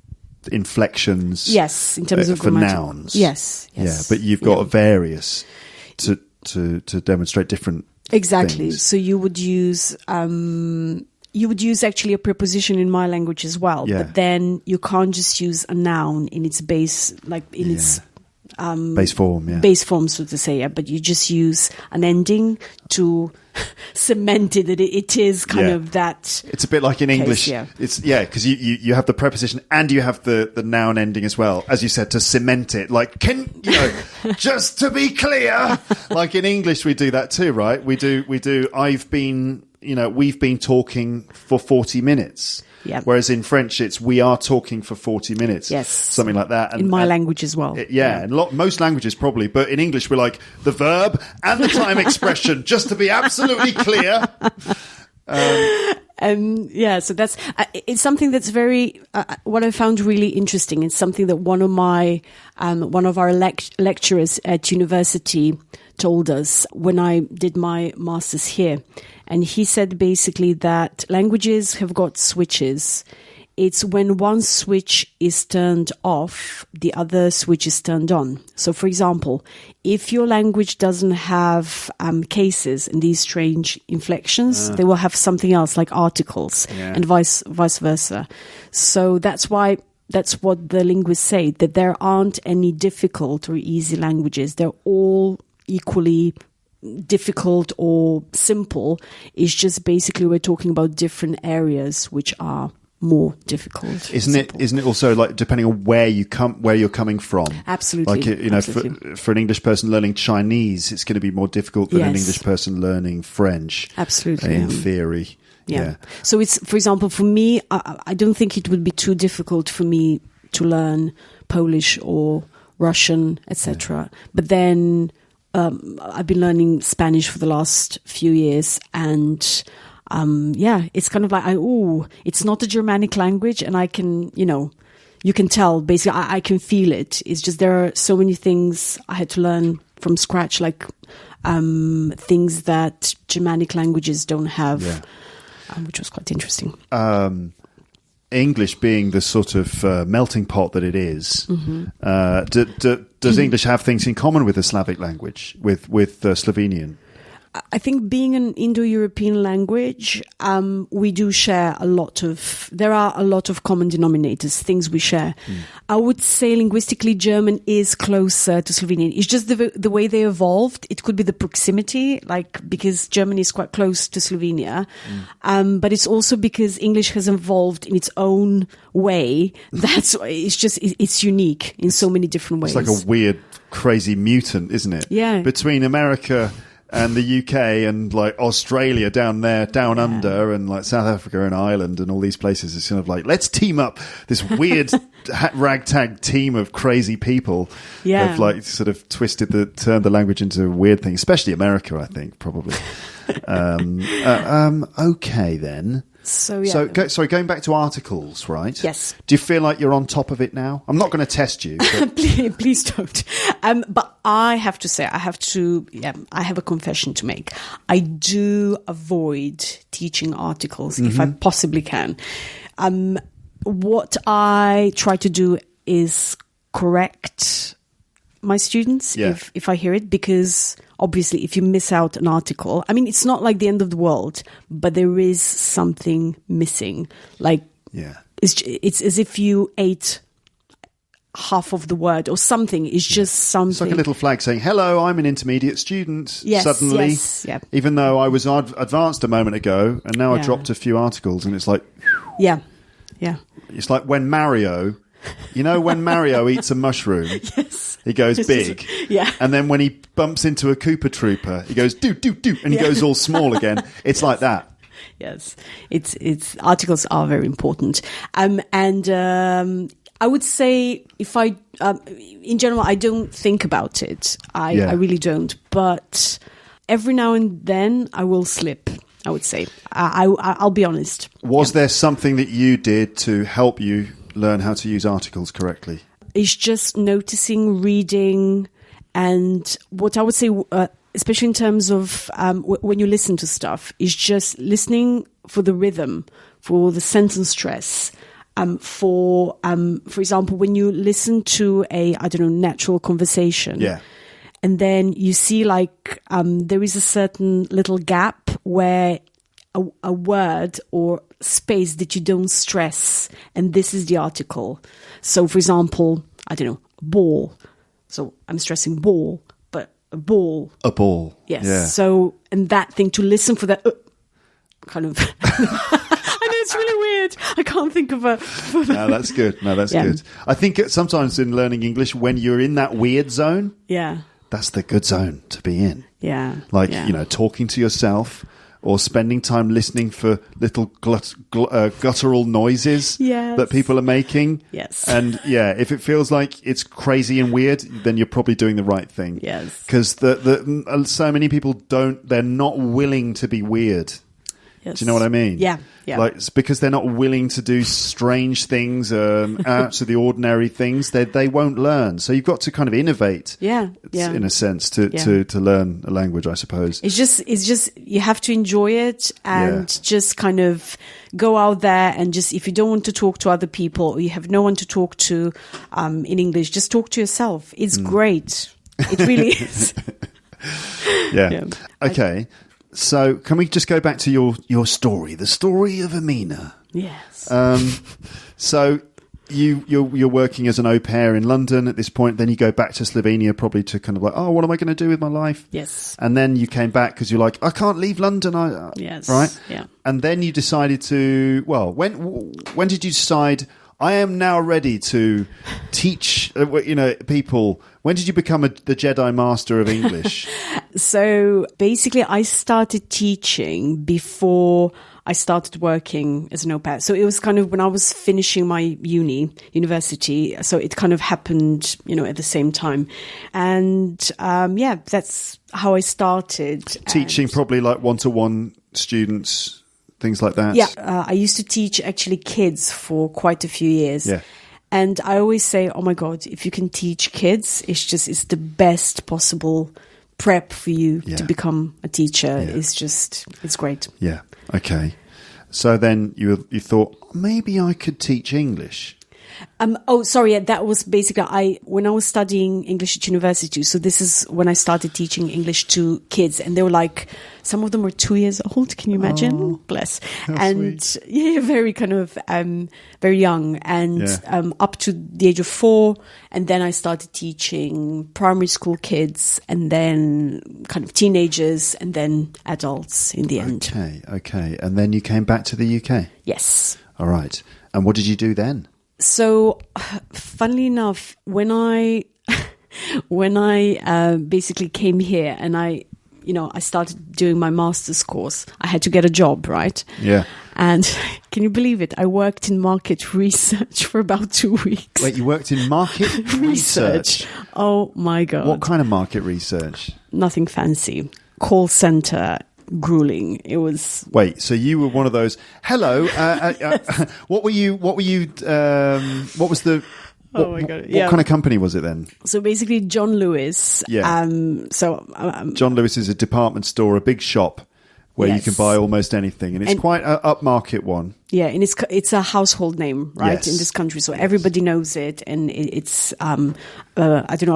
inflections. Yes, in terms of for grammatical. nouns. Yes. Yeah, but you've got various to demonstrate different Exactly. things. So you would use actually a preposition in my language as well, but then you can't just use a noun in its base, like in its base form, base form, so to say, but you just use an ending to cement it that it is kind of that. It's a bit like in English. It's because you have the preposition and you have the noun ending as well, as you said, to cement it. Like, just to be clear, like in English we do that too, right? We do. We've been talking for 40 minutes. Yeah. Whereas in French, it's we are talking for 40 minutes. Yes. Something like that. And, in my language as well. And most languages probably. But in English, we're like the verb and the time expression, just to be absolutely clear. So that's it's something that's very what I found really interesting. It's something that one of our lecturers at university told us when I did my master's here. And he said basically that languages have got switches. It's when one switch is turned off, the other switch is turned on. So, for example, if your language doesn't have cases and these strange inflections, they will have something else like articles and vice versa. So that's what the linguists say, that there aren't any difficult or easy languages. They're all equally difficult or simple. It's just basically we're talking about different areas which are more difficult. Isn't it also like depending on where you're coming from? Absolutely. Like absolutely. For an English person learning Chinese, it's going to be more difficult than an English person learning French. Absolutely. In theory. Yeah. So it's, for example, for me, I don't think it would be too difficult for me to learn Polish or Russian, etc. But then I've been learning Spanish for the last few years, and it's kind of like it's not a Germanic language, and I can, you can tell basically. I can feel it. It's just there are so many things I had to learn from scratch, like things that Germanic languages don't have, which was quite interesting. English being the sort of melting pot that it is, does English have things in common with the Slavic language, with Slovenian? I think being an Indo-European language, we do share there are a lot of common denominators, things we share. I would say linguistically German is closer to Slovenian. It's just the way they evolved. It could be the proximity, because Germany is quite close to Slovenia. But it's also because English has evolved in its own way. It's unique in so many different ways. It's like a weird, crazy mutant, isn't it? Yeah. Between America and the UK and like Australia down there, down under, and like South Africa and Ireland and all these places, it's kind of like, let's team up this weird ragtag team of crazy people have like sort of turned the language into a weird thing, especially America, I think, probably. Okay then. Going back to articles, right? Yes. Do you feel like you're on top of it now? I'm not going to test you. But... Please don't. But I have to say, I have a confession to make. I do avoid teaching articles if I possibly can. What I try to do is correct my students if I hear it, because obviously if you miss out an article, I mean, it's not like the end of the world, but there is something missing. It's as if you ate half of the word or something. It's just something. It's like a little flag saying, hello, I'm an intermediate student. Yes, suddenly, even though I was advanced a moment ago, and now I dropped a few articles, and it's like... Yeah. It's like when Mario... when Mario eats a mushroom, he goes big. And then when he bumps into a Koopa Trooper, he goes do, and he goes all small again. It's like that. Yes. It's articles are very important. And I would say in general, I don't think about it. I really don't. But every now and then I will slip, I would say. I'll be honest. Was there something that you did to help you learn how to use articles correctly? It's just noticing, reading, and what I would say, especially in terms of when you listen to stuff, is just listening for the rhythm, for the sentence stress. For example, when you listen to a natural conversation, and then you see there is a certain little gap where a word or space that you don't stress, and this is the article. So, for example, ball, So I'm stressing ball, but a ball. A ball. Yes. Yeah. So, and that thing to listen for that kind of... I know it's really weird. I can't think of a... No, that's good. No, that's good. I think sometimes in learning English, when you're in that weird zone, that's the good zone to be in. Yeah. Like, talking to yourself or spending time listening for little guttural noises that people are making. Yes. And if it feels like it's crazy and weird, then you're probably doing the right thing. Yes. Because so many people they're not willing to be weird. Yes. Do you know what I mean? Yeah. Like, it's because they're not willing to do strange things, out of the ordinary things. They won't learn. So you've got to kind of innovate. In a sense to learn a language, I suppose. It's just you have to enjoy it and just kind of go out there and just, if you don't want to talk to other people or you have no one to talk to in English, just talk to yourself. It's great. It really is. Yeah. Okay. So can we just go back to your story, the story of Emina? Yes. So you're working as an au pair in London at this point. Then you go back to Slovenia, probably to kind of like, what am I going to do with my life? Yes. And then you came back because you're like, I can't leave London. Yes. Right. Yeah. And then you decided to. Well, when did you decide? I am now ready to teach, people. When did you become the Jedi Master of English? So basically, I started teaching before I started working as an au pair. So it was kind of when I was finishing my university. So it kind of happened, at the same time. And that's how I started. Teaching probably like one-to-one students. Things like that. Yeah, I used to teach actually kids for quite a few years. Yeah. And I always say, oh my God, if you can teach kids, it's the best possible prep for you to become a teacher. Yeah. It's great. Yeah. Okay. So then you thought, maybe I could teach English. That was basically when I was studying English at university. So this is when I started teaching English to kids, and they were like, some of them were 2 years old. Can you imagine? Oh, bless. And sweet. Very kind of very young, and up to the age of 4. And then I started teaching primary school kids, and then kind of teenagers, and then adults in the end. Okay. And then you came back to the UK. Yes. All right. And what did you do then? So, funnily enough, when I basically came here and I started doing my master's course, I had to get a job, right? Yeah. And can you believe it? I worked in market research for about 2 weeks. Wait, you worked in market research? Oh my God. What kind of market research? Nothing fancy. Call center. Grueling. It was. Wait, so you were one of those. Hello. What were you? What was the? Oh my God! What kind of company was it then? So basically, John Lewis. Yeah. John Lewis is a department store, a big shop where you can buy almost anything, and it's quite an upmarket one. Yeah, and it's a household name, right, Yes. in this country, so everybody knows it, and it's a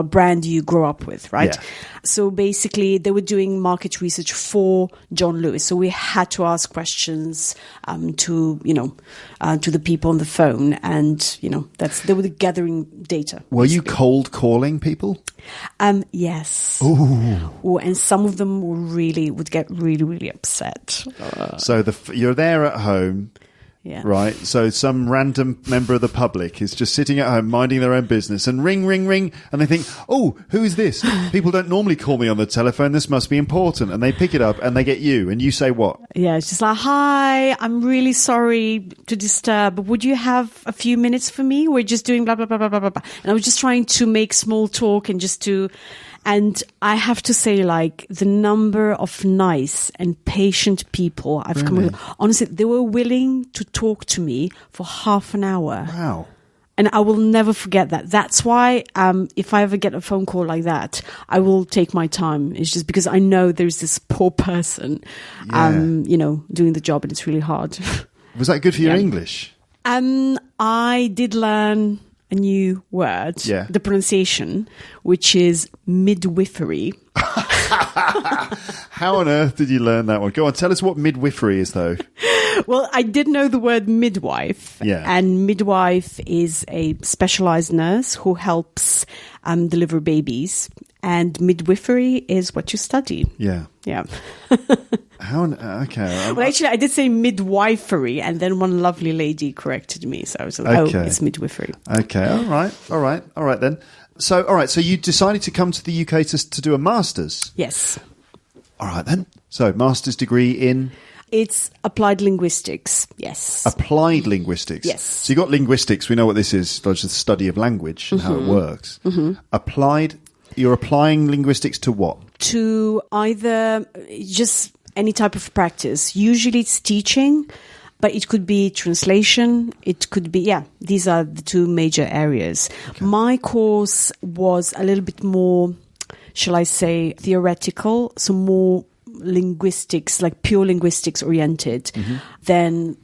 brand you grow up with, right? Yeah. So basically, they were doing market research for John Lewis, so we had to ask questions to the people on the phone, and they were gathering data. Were you cold calling people? Yes. Ooh. And some of them would get really, really upset. So you're there at home. Yeah. Right. So some random member of the public is just sitting at home minding their own business, and ring, ring, ring. And they think, oh, who is this? People don't normally call me on the telephone. This must be important. And they pick it up and they get you, and you say what? Yeah. It's just like, hi, I'm really sorry to disturb, but would you have a few minutes for me? We're just doing blah, blah, blah, blah, blah, blah. And I was just trying to make small talk and I have to say, like, the number of nice and patient people I've come with, honestly, they were willing to talk to me for half an hour. Wow. And I will never forget that. That's why if I ever get a phone call like that, I will take my time. It's just because I know there's this poor person, doing the job, and it's really hard. Was that good for your English? I did learn a new word, the pronunciation, which is midwifery. How on earth did you learn that one? Go on, tell us what midwifery is, though. Well, I did know the word midwife. Yeah. And midwife is a specialized nurse who helps deliver babies. And midwifery is what you study. Yeah. Yeah. Okay. Well, actually, I did say midwifery, and then one lovely lady corrected me. So I was like, Okay. oh, it's midwifery. Okay. All right then. So you decided to come to the UK to do a master's. Yes. All right then. So master's degree in It's applied linguistics. Yes. applied linguistics. Yes. So you got linguistics. We know what this is. It's the study of language and how it works. Applied. You're applying linguistics to what? To either just any type of practice. Usually it's teaching, but it could be translation. It could be, these are the two major areas. Okay. My course was a little bit more, shall I say, theoretical, so more linguistics, like pure linguistics oriented than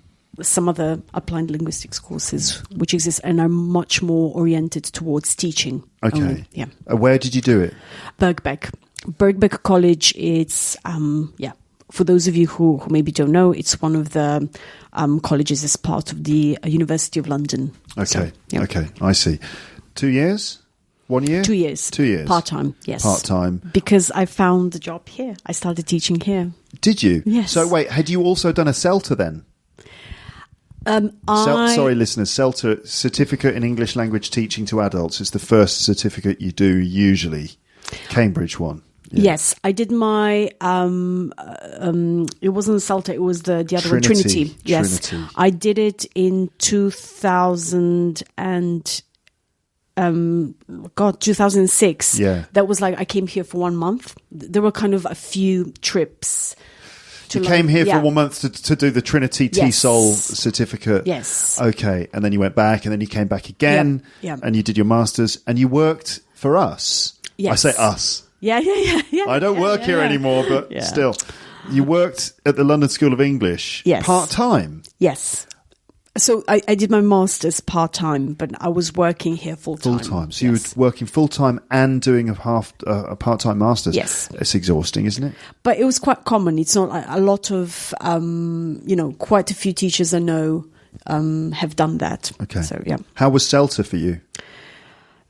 some other applied linguistics courses which exist and are much more oriented towards teaching. Okay. Yeah. Where did you do it? Birkbeck College. It's for those of you who maybe don't know, it's one of the colleges as part of the University of London. Okay. So, yeah. Okay. I see. 2 years? 1 year? 2 years. 2 years. Part-time, yes. Part-time. Because I found the job here. I started teaching here. Did you? Yes. So wait, had you also done a CELTA then? Sorry, listeners. CELTA, Certificate in English Language Teaching to Adults, is the first certificate you do usually. Cambridge one. Yeah. Yes, I did my. It wasn't CELTA; it was the other one, Trinity. Yes, Trinity. I did it in 2006. Yeah, that was like I came here for 1 month. There were kind of a few trips. You came here for 1 month to do the Trinity TESOL certificate. Yes. Okay, and then you went back, and then you came back again, and you did your masters, and you worked for us. Yes. I say us. Yeah. I don't work here anymore, but still. You worked at the London School of English part-time? Yes. So I did my master's part-time, but I was working here full-time. Full-time. So you were working full-time and doing a part-time master's. Yes. It's exhausting, isn't it? But it was quite common. It's not a lot of, quite a few teachers I know have done that. Okay. So, yeah. How was CELTA for you?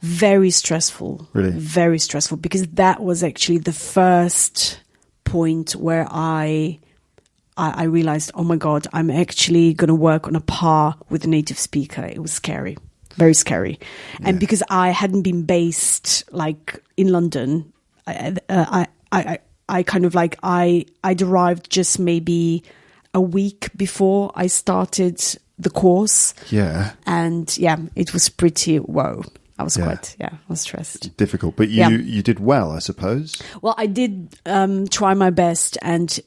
Very stressful. Really? Very stressful, because that was actually the first point where I realized, oh my God, I'm actually going to work on a par with a native speaker. It was scary, very scary. Yeah. And because I hadn't been based like in London, I kind of like, I arrived just maybe a week before I started the course. Yeah. And it was pretty, whoa. I was I was stressed. Difficult, but you did well, I suppose. Well, I did try my best, and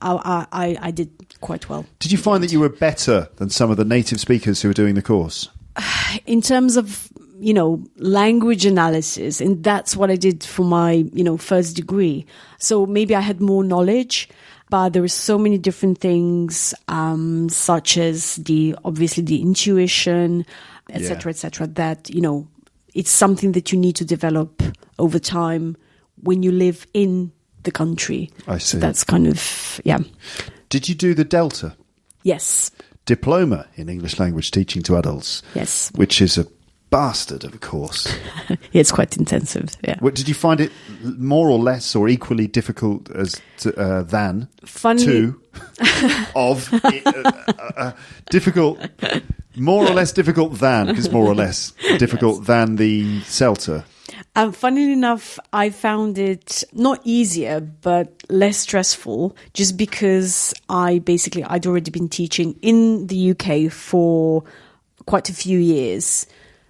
I did quite well. Did you find that you were better than some of the native speakers who were doing the course? In terms of, language analysis, and that's what I did for my, first degree. So maybe I had more knowledge, but there were so many different things, such as obviously the intuition, etc., that, it's something that you need to develop over time when you live in the country. I see. So that's kind of, Did you do the Delta? Yes. Diploma in English Language Teaching to Adults? Yes. Which is a bastard of a course. It's quite intensive, yeah. Did you find it more or less or equally difficult than? Funny. Difficult... More or less difficult than, because more or less difficult than the CELTA. Funnily enough, I found it not easier, but less stressful, just because I'd already been teaching in the UK for quite a few years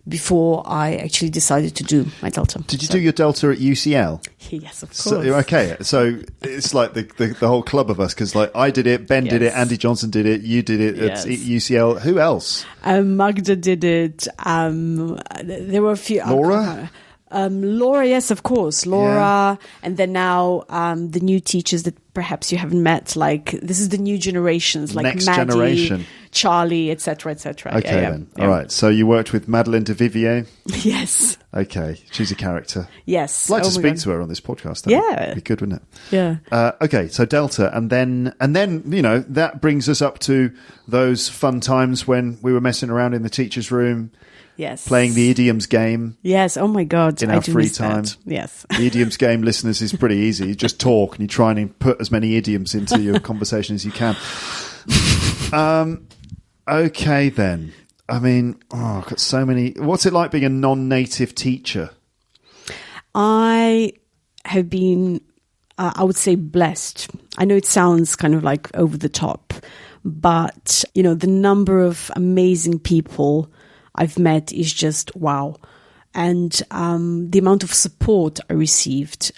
before I actually decided to do my Delta. Did you do your Delta at UCL? Yes, of course. So it's like the whole club of us, because like I did it, Ben did it, Andy Johnson did it, you did it at UCL. Who else? Magda did it. There were a few. Laura? Laura, yes, of course. Laura, and then now the new teachers that perhaps you haven't met, like this is the new generations, like Next Maddie, generation. Charlie, etc., etc. Okay, then. All right. So you worked with Madeleine de Vivier? Yes. Okay. She's a character. Yes. I'd like to speak to her on this podcast. That'd be good, wouldn't it? Yeah. Okay. So Delta. And then, that brings us up to those fun times when we were messing around in the teacher's room. Yes. Playing the idioms game. Yes. Oh my God. In our free time. Yes. The idioms game, listeners, is pretty easy. You just talk and you try and put as many idioms into your conversation as you can. Okay, then. I mean, I've got so many. What's it like being a non-native teacher? I have been, I would say, blessed. I know it sounds kind of like over the top, but, the number of amazing people I've met is just wow. And the amount of support I received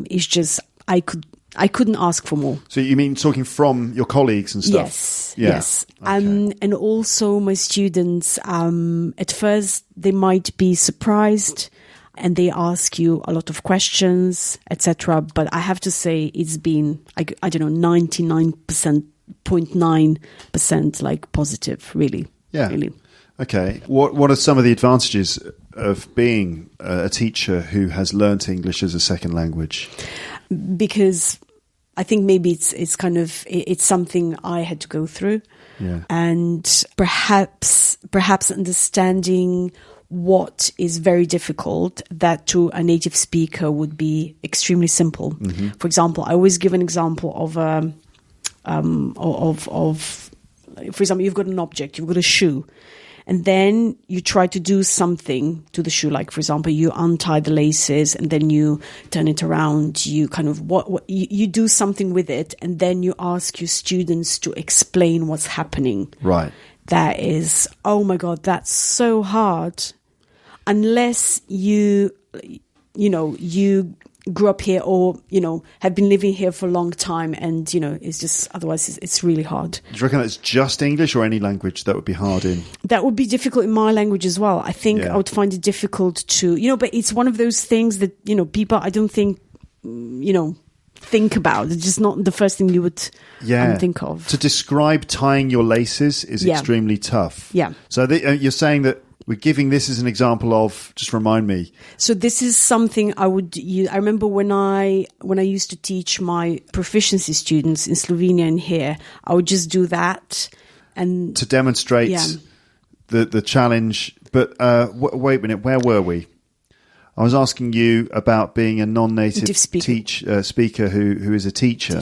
is just, I couldn't ask for more. So you mean talking from your colleagues and stuff? Yes. Okay. And also my students, at first they might be surprised and they ask you a lot of questions, etc. But I have to say it's been, I don't know, 99.9% like positive, really. Yeah. Really. Okay. What are some of the advantages of being a teacher who has learnt English as a second language? Because I think maybe it's kind of, it's something I had to go through. Yeah. And perhaps understanding what is very difficult that to a native speaker would be extremely simple. Mm-hmm. For example, I always give an example of for example, you've got an object, you've got a shoe. And then you try to do something to the shoe. Like, for example, you untie the laces and then you turn it around. You kind of, you do something with it. And then you ask your students to explain what's happening. Right. That is, oh my God, that's so hard. Unless you grew up here or, have been living here for a long time and, it's just, otherwise it's really hard. Do you reckon that's just English or any language that would be hard in? That would be difficult in my language as well. I think I would find it difficult to, but it's one of those things that, people, I don't think, think about. It's just not the first thing you would think of. To describe tying your laces is extremely tough. Yeah. So you're saying that we're giving this as an example of, just remind me. So this is something I would use. I remember when I used to teach my proficiency students in Slovenia and here, I would just do that. And to demonstrate the challenge. But wait a minute, where were we? I was asking you about being a non-native speaker who is a teacher.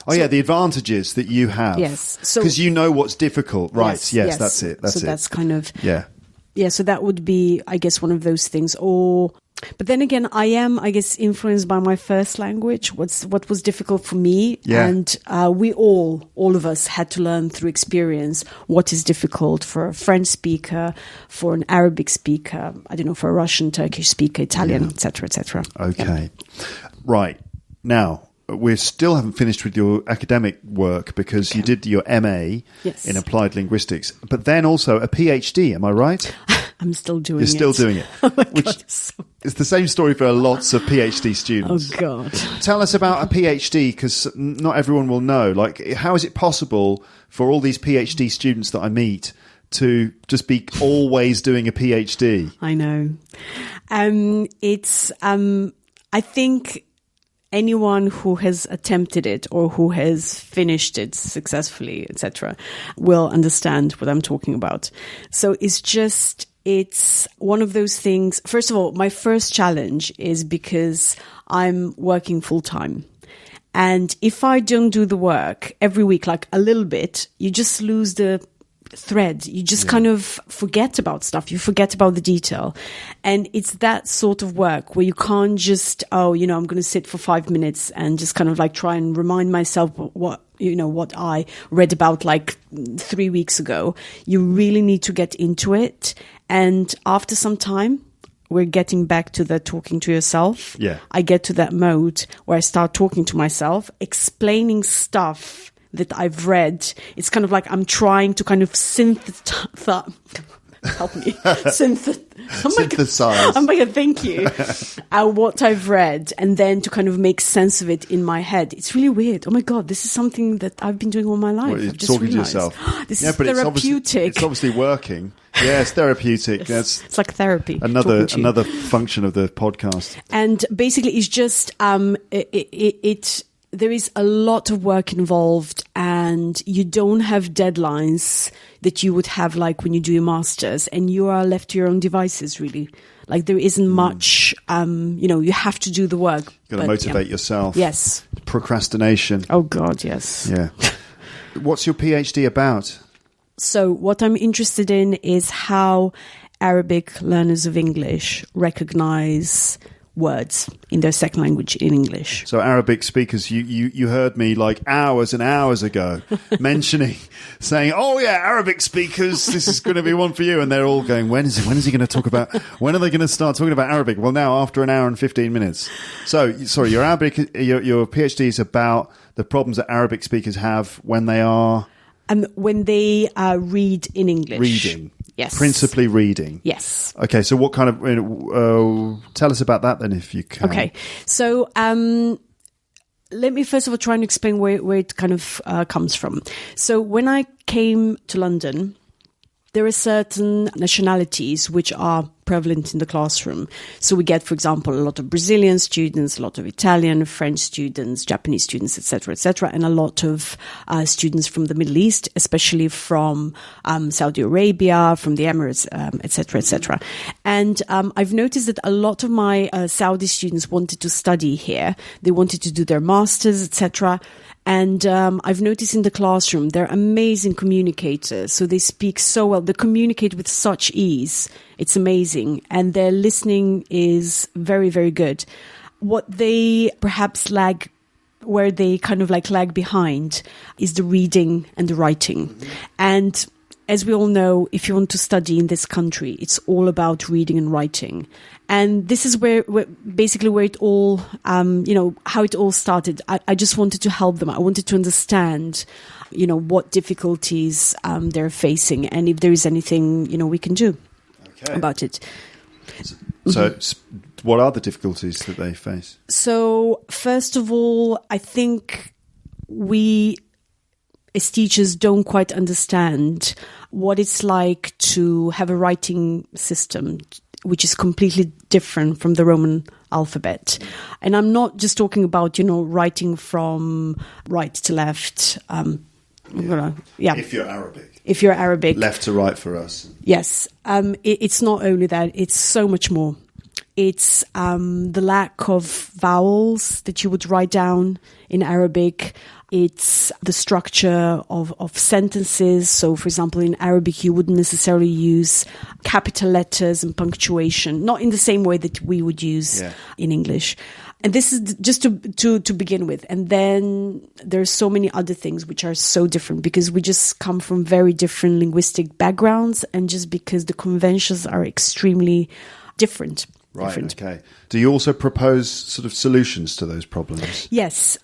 Oh, the advantages that you have. Yes. Because you know what's difficult. Right. Yes, that's it. That's kind of... Yeah. Yeah, so that would be, I guess, one of those things. But then again, I am, I guess, influenced by my first language. What was difficult for me, and we all of us had to learn through experience what is difficult for a French speaker, for an Arabic speaker, I don't know, for a Russian, Turkish speaker, Italian, etc., etc. Okay, right now. We still haven't finished with your academic work because you did your MA in applied linguistics, but then also a PhD. Am I right? I'm still doing it. You're still doing it. Oh my God, it's the same story for lots of PhD students. Oh God. Tell us about a PhD because not everyone will know. Like, how is it possible for all these PhD students that I meet to just be always doing a PhD? I know. I think anyone who has attempted it or who has finished it successfully, etc., will understand what I'm talking about. So it's one of those things. First of all, my first challenge is because I'm working full time. And if I don't do the work every week, like a little bit, you just lose the thread. You just kind of forget about stuff. You forget about the detail. And it's that sort of work where you can't just, I'm going to sit for 5 minutes and just kind of like try and remind myself what I read about like 3 weeks ago. You really need to get into it. And after some time, we're getting back to the talking to yourself. Yeah. I get to that mode where I start talking to myself, explaining stuff that I've read. It's kind of like I'm trying to kind of help me. Synthesize. Oh my God, thank you. What I've read, and then to kind of make sense of it in my head. It's really weird. Oh my God, this is something that I've been doing all my life. Well, you're I've just talking realized. to yourself. This is therapeutic. It's obviously working. Yeah, it's therapeutic. Yes. It's like therapy. Another function of the podcast. And basically, it's just there is a lot of work involved, and you don't have deadlines that you would have like when you do your masters, and you are left to your own devices, really. Like there isn't much, you have to do the work. You've got to motivate yourself. Yes. Procrastination. Oh God, yes. Yeah. What's your PhD about? So what I'm interested in is how Arabic learners of English recognize words in their second language in English. So Arabic speakers, you heard me like hours and hours ago saying, oh yeah, Arabic speakers, this is going to be one for you. And they're all going, when is he going to talk about, when are they going to start talking about Arabic? Well, now after an hour and 15 minutes. So, sorry, your PhD is about the problems that Arabic speakers have when they are... when they read in English. Reading. Yes. Principally reading. Yes. Okay, so what kind of... tell us about that then, if you can. Okay, so let me first of all try and explain where it kind of comes from. So when I came to London, there are certain nationalities which are prevalent in the classroom. So we get, for example, a lot of Brazilian students, a lot of Italian, French students, Japanese students, etc., and a lot of students from the Middle East, especially from Saudi Arabia, from the Emirates, etc. And I've noticed that a lot of my Saudi students wanted to study here. They wanted to do their masters, etc. And I've noticed in the classroom, they're amazing communicators. So they speak so well. They communicate with such ease. It's amazing. And their listening is very, very good. What they perhaps lag, where they kind of like lag behind, is the reading and the writing. Mm-hmm. And as we all know, if you want to study in this country, it's all about reading and writing. And this is where it all, how it all started. I just wanted to help them. I wanted to understand, what difficulties they're facing, and if there is anything, we can do about it. So what are the difficulties that they face? So first of all, I think we as teachers don't quite understand what it's like to have a writing system which is completely different from the Roman alphabet. And I'm not just talking about, writing from right to left. If you're Arabic. If you're Arabic. Left to right for us. Yes. It's not only that, it's so much more. It's the lack of vowels that you would write down in Arabic. It's the structure of sentences. So, for example, in Arabic, you wouldn't necessarily use capital letters and punctuation, not in the same way that we would use in English. And this is just to begin with. And then there's so many other things which are so different because we just come from very different linguistic backgrounds, and just because the conventions are extremely different. Right, okay. Do you also propose sort of solutions to those problems? Yes.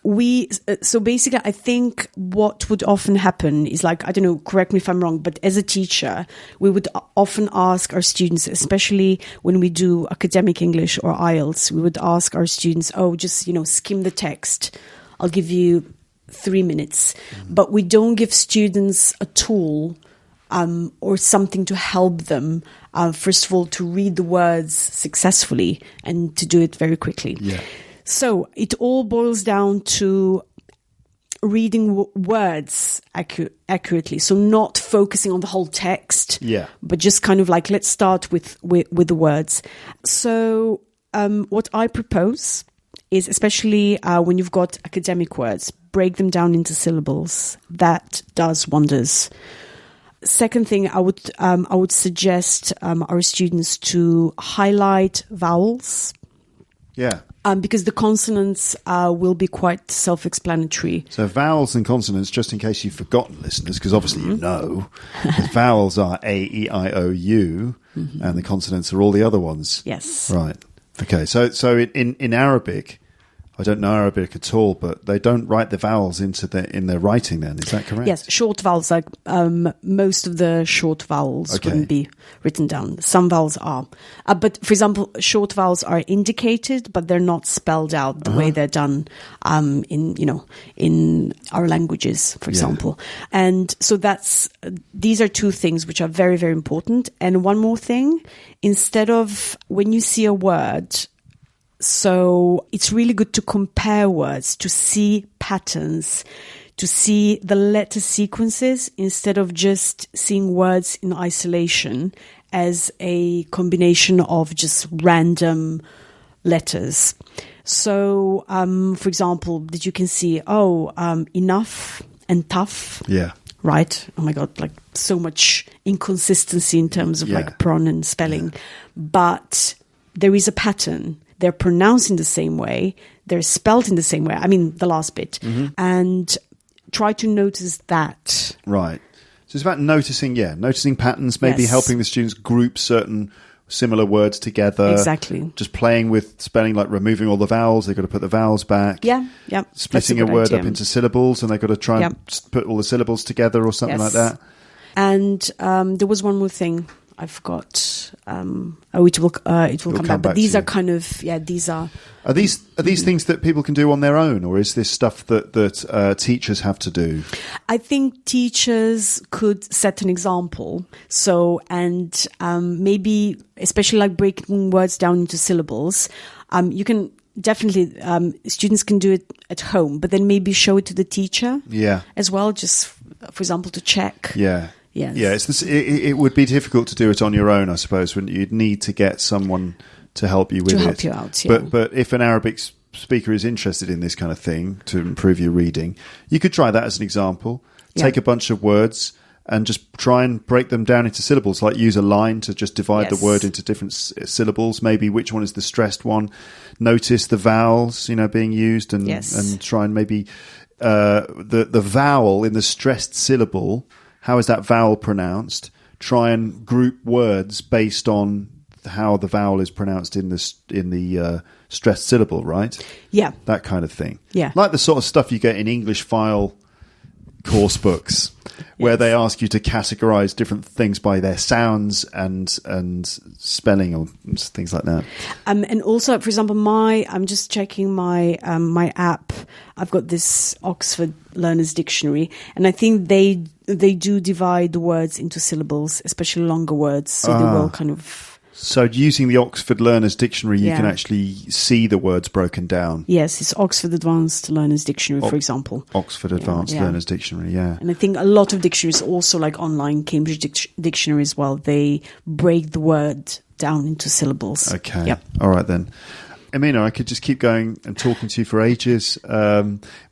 So basically, I think what would often happen is like, I don't know, correct me if I'm wrong, but as a teacher, we would often ask our students, especially when we do academic English or IELTS, we would ask our students, just, skim the text. I'll give you 3 minutes. Mm-hmm. But we don't give students a tool or something to help them, first of all, to read the words successfully and to do it very quickly. Yeah. So it all boils down to reading words accurately. So not focusing on the whole text, but just kind of like, let's start with the words. So what I propose is, especially when you've got academic words, break them down into syllables. That does wonders. Second thing, I would suggest our students to highlight vowels. Yeah. Because the consonants will be quite self-explanatory. So vowels and consonants, just in case you've forgotten, listeners, because obviously you know, the vowels are A, E, I, O, U, and the consonants are all the other ones. Yes. Right. Okay. So in Arabic, I don't know Arabic at all, but they don't write the vowels in their writing then. Is that correct? Yes, short vowels, like most of the short vowels wouldn't be written down. Some vowels are. But for example, short vowels are indicated, but they're not spelled out the way they're done in our languages, for example. And so these are two things which are very, very important. And one more thing, instead of when you see a word, so it's really good to compare words, to see patterns, to see the letter sequences instead of just seeing words in isolation as a combination of just random letters. So, for example, that you can see, enough and tough. Yeah. Right? Oh my God, like so much inconsistency in terms of like pronoun and spelling. But there is a pattern. They're pronounced in the same way. They're spelled in the same way. I mean, the last bit. And try to notice that. Right. So it's about noticing patterns, maybe helping the students group certain similar words together. Exactly. Just playing with spelling, like removing all the vowels. They've got to put the vowels back. Yeah. Splitting a word up into syllables, and they've got to try and put all the syllables together or something like that. And there was one more thing I forgot. It will come back. But these are kind of these are. Are these things that people can do on their own, or is this stuff that teachers have to do? I think teachers could set an example. So maybe especially like breaking words down into syllables. You can definitely students can do it at home, but then maybe show it to the teacher. As well, just for example to check. Yes. Yeah, it would be difficult to do it on your own, I suppose, when you'd need to get someone to help you with it. To help you out, yeah. But if an Arabic speaker is interested in this kind of thing to improve your reading, you could try that as an example. Take a bunch of words and just try and break them down into syllables, like use a line to just divide the word into different syllables, maybe which one is the stressed one. Notice the vowels, being used and try and maybe the vowel in the stressed syllable. How is that vowel pronounced? Try and group words based on how the vowel is pronounced in the stressed syllable, right? Yeah. That kind of thing. Yeah. Like the sort of stuff you get in English file course books, where they ask you to categorize different things by their sounds and spelling or things like that. And also, for example, I'm just checking my my app. I've got this Oxford Learners Dictionary, and I think they do divide the words into syllables, especially longer words, so they will kind of. So using the Oxford Learners Dictionary, you can actually see the words broken down. Yes, it's Oxford Advanced Learners Dictionary, for example. Oxford Advanced Learners Dictionary, yeah. And I think a lot of dictionaries, also like online Cambridge Dictionary as well, they break the word down into syllables. Okay. Yep. All right then. Emina, I could just keep going and talking to you for ages.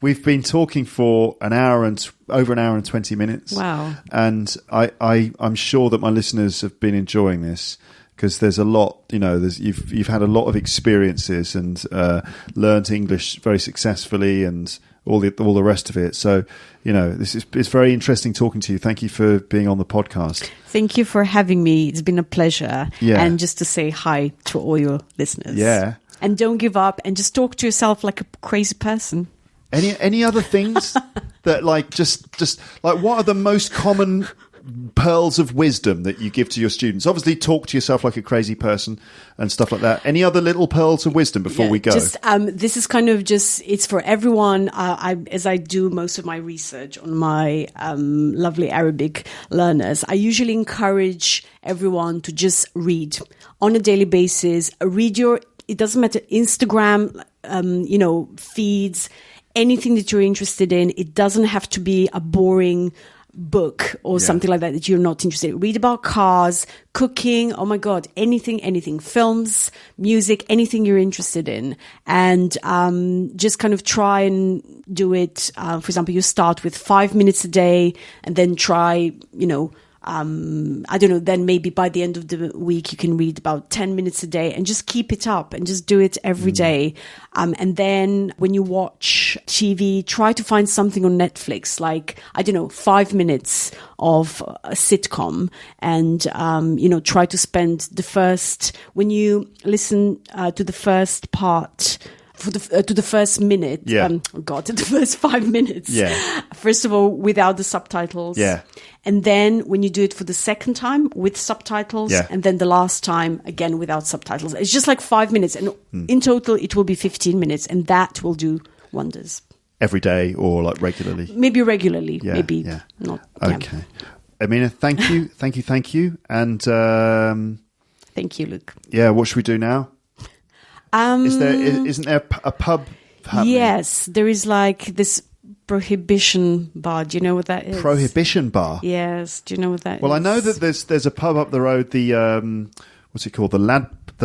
We've been talking for over an hour and 20 minutes. Wow. And I'm sure that my listeners have been enjoying this, because there's a lot, you've had a lot of experiences and learned English very successfully and all the rest of it. So, it's very interesting talking to you. Thank you for being on the podcast. Thank you for having me. It's been a pleasure. Yeah. And just to say hi to all your listeners. Yeah. And don't give up, and just talk to yourself like a crazy person. Any other things that just like, what are the most common pearls of wisdom that you give to your students? Obviously, talk to yourself like a crazy person and stuff like that. Any other little pearls of wisdom before we go? This is kind of it's for everyone. As I do most of my research on my lovely Arabic learners, I usually encourage everyone to just read on a daily basis. It doesn't matter, Instagram, feeds, anything that you're interested in. It doesn't have to be a boring book or something like that you're not interested in. Read about cars, cooking, oh my God, anything, films, music, anything you're interested in. And just kind of try and do it. For example, you start with 5 minutes a day and then try, I don't know, then maybe by the end of the week you can read about 10 minutes a day, and just keep it up and just do it every day. And then when you watch TV, try to find something on Netflix, like, 5 minutes of a sitcom, and, try to spend when you listen to the first part, to the first minute. Yeah. To the first 5 minutes. Yeah. First of all, without the subtitles. Yeah. And then when you do it for the second time with subtitles, Yeah. and then the last time again without subtitles. It's just like 5 minutes. And in total, it will be 15 minutes. And that will do wonders. Every day or like regularly? Maybe regularly. Yeah, Maybe yeah. not. Okay. Yeah. Emina, thank you. Thank you. And thank you, Luke. yeah, what should we do now? Isn't there a pub happening? Yes, there is like this Prohibition Bar. Do you know what that is? Prohibition Bar? Yes. Do you know what that is? Well, I know that there's a pub up the road, the what's it called? The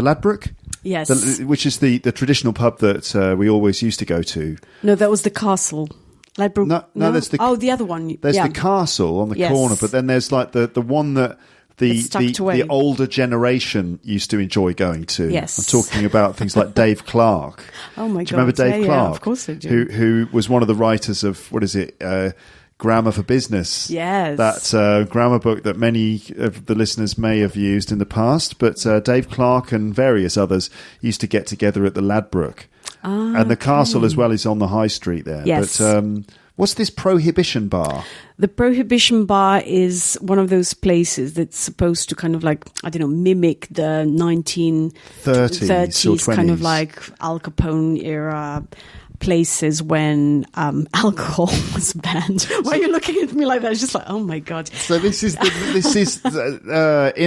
Ladbroke? Yes. Which is the traditional pub that we always used to go to. No, that was the Castle. Ladbroke. No, there's the the other one. There's the Castle on the corner, but then there's like the one that the older generation used to enjoy going to. Yes. I'm talking about things like Dave Clark. Oh my God! Do you remember Dave Clark? Yeah, of course I do. Who was one of the writers of what is it? Grammar for Business. Yes. That grammar book that many of the listeners may have used in the past. But Dave Clark and various others used to get together at the Ladbroke. And the Castle as well is on the high street there. Yes. But what's this Prohibition Bar? The Prohibition Bar is one of those places that's supposed to kind of like, I don't know, mimic the 1930s or 20s. kind of like Al Capone era places when alcohol was banned. Why are you looking at me like that? It's just like, oh my God. So this is in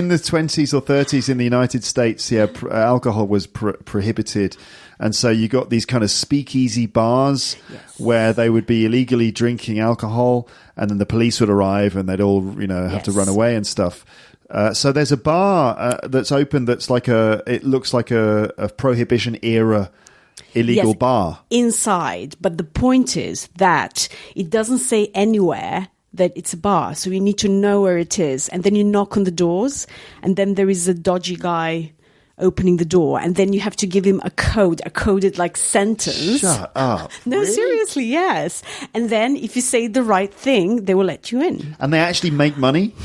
the 20s or 30s in the United States. Yeah, alcohol was prohibited, and so you got these kind of speakeasy bars where they would be illegally drinking alcohol, and then the police would arrive and they'd all have to run away and stuff. So there's a bar that's open that's like it looks like a Prohibition era illegal bar inside, but the point is that it doesn't say anywhere that it's a bar, so you need to know where it is, and then you knock on the doors, and then there is a dodgy guy opening the door, and then you have to give him a coded like sentence. Shut up. No, really? Seriously, yes. And then if you say the right thing, they will let you in. And they actually make money?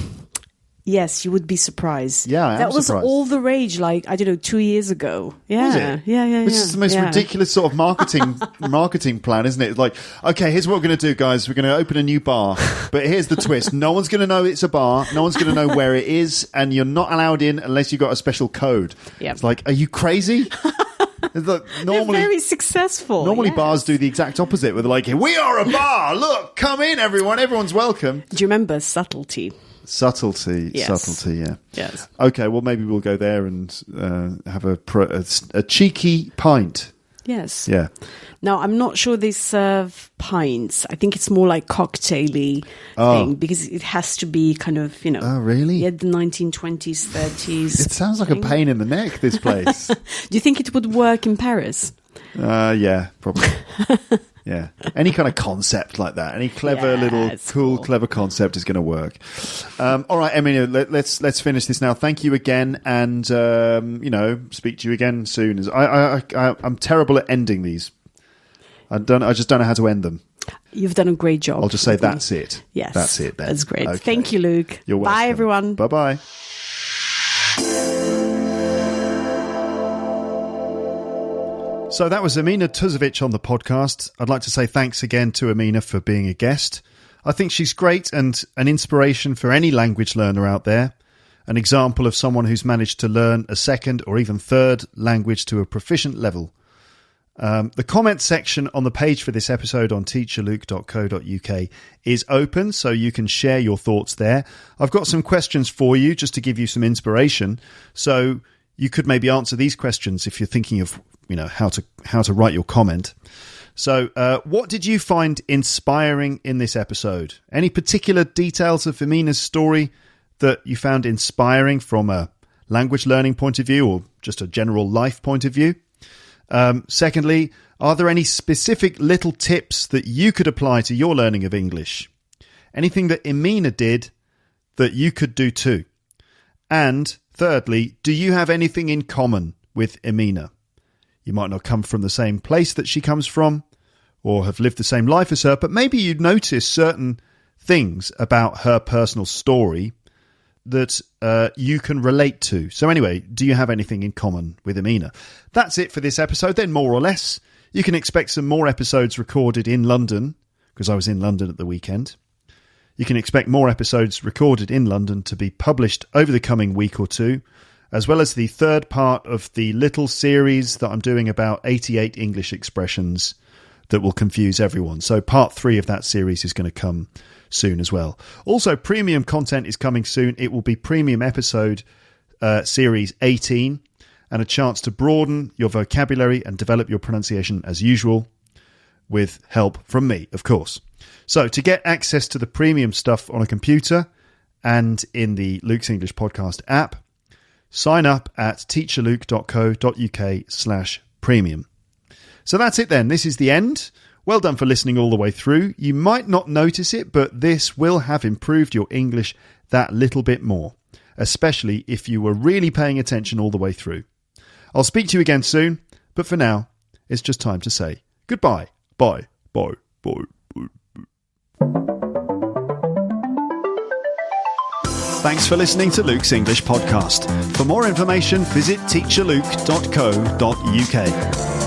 Yes, you would be surprised. Yeah, I am that was surprised. all the rage, like, I don't know, 2 years ago. Yeah, was it? Yeah. Which is the most ridiculous sort of marketing plan, isn't it? It's like, okay, here's what we're going to do, guys. We're going to open a new bar, but here's the twist. No one's going to know it's a bar. No one's going to know where it is, and you're not allowed in unless you've got a special code. Yep. It's like, are you crazy? Look, they're very successful. Normally bars do the exact opposite, where they're like, we are a bar. Look, come in, everyone. Everyone's welcome. Do you remember Subtlety? Subtlety, yeah. Yes. Okay, well, maybe we'll go there and have a cheeky pint. Yes. Yeah. Now, I'm not sure they serve pints. I think it's more like cocktail-y thing, because it has to be kind of, Oh, really? Yeah, the 1920s, 30s. It sounds like a pain in the neck, this place. Do you think it would work in Paris? Yeah, probably. Yeah, any kind of concept like that, any clever clever concept is going to work. All right, Emina, let's finish this now. Thank you again, and speak to you again soon. I'm terrible at ending these. I just don't know how to end them. You've done a great job. I'll just say that's it. Yes, that's it. Then. That's great. Okay. Thank you, Luke. You're welcome. Bye, everyone. Bye. So that was Emina Tuzovic on the podcast. I'd like to say thanks again to Emina for being a guest. I think she's great and an inspiration for any language learner out there. An example of someone who's managed to learn a second or even third language to a proficient level. The comment section on the page for this episode on teacherluke.co.uk is open, so you can share your thoughts there. I've got some questions for you just to give you some inspiration. So you could maybe answer these questions if you're thinking of how to write your comment. So what did you find inspiring in this episode? Any particular details of Emina's story that you found inspiring from a language learning point of view or just a general life point of view? Secondly, are there any specific little tips that you could apply to your learning of English? Anything that Emina did that you could do too? And thirdly, do you have anything in common with Emina? You might not come from the same place that she comes from or have lived the same life as her, but maybe you'd notice certain things about her personal story that you can relate to. So anyway, do you have anything in common with Emina? That's it for this episode, then, more or less. You can expect some more episodes recorded in London, because I was in London at the weekend. You can expect more episodes recorded in London to be published over the coming week or two, as well as the third part of the little series that I'm doing about 88 English expressions that will confuse everyone. So part 3 of that series is going to come soon as well. Also, premium content is coming soon. It will be premium episode series 18, and a chance to broaden your vocabulary and develop your pronunciation as usual, with help from me, of course. So to get access to the premium stuff on a computer and in the Luke's English Podcast app, sign up at teacherluke.co.uk/premium. So that's it then. This is the end. Well done for listening all the way through. You might not notice it, but this will have improved your English that little bit more, especially if you were really paying attention all the way through. I'll speak to you again soon, but for now, it's just time to say goodbye. Bye. Bye. Bye. Thanks for listening to Luke's English Podcast. For more information, visit teacherluke.co.uk.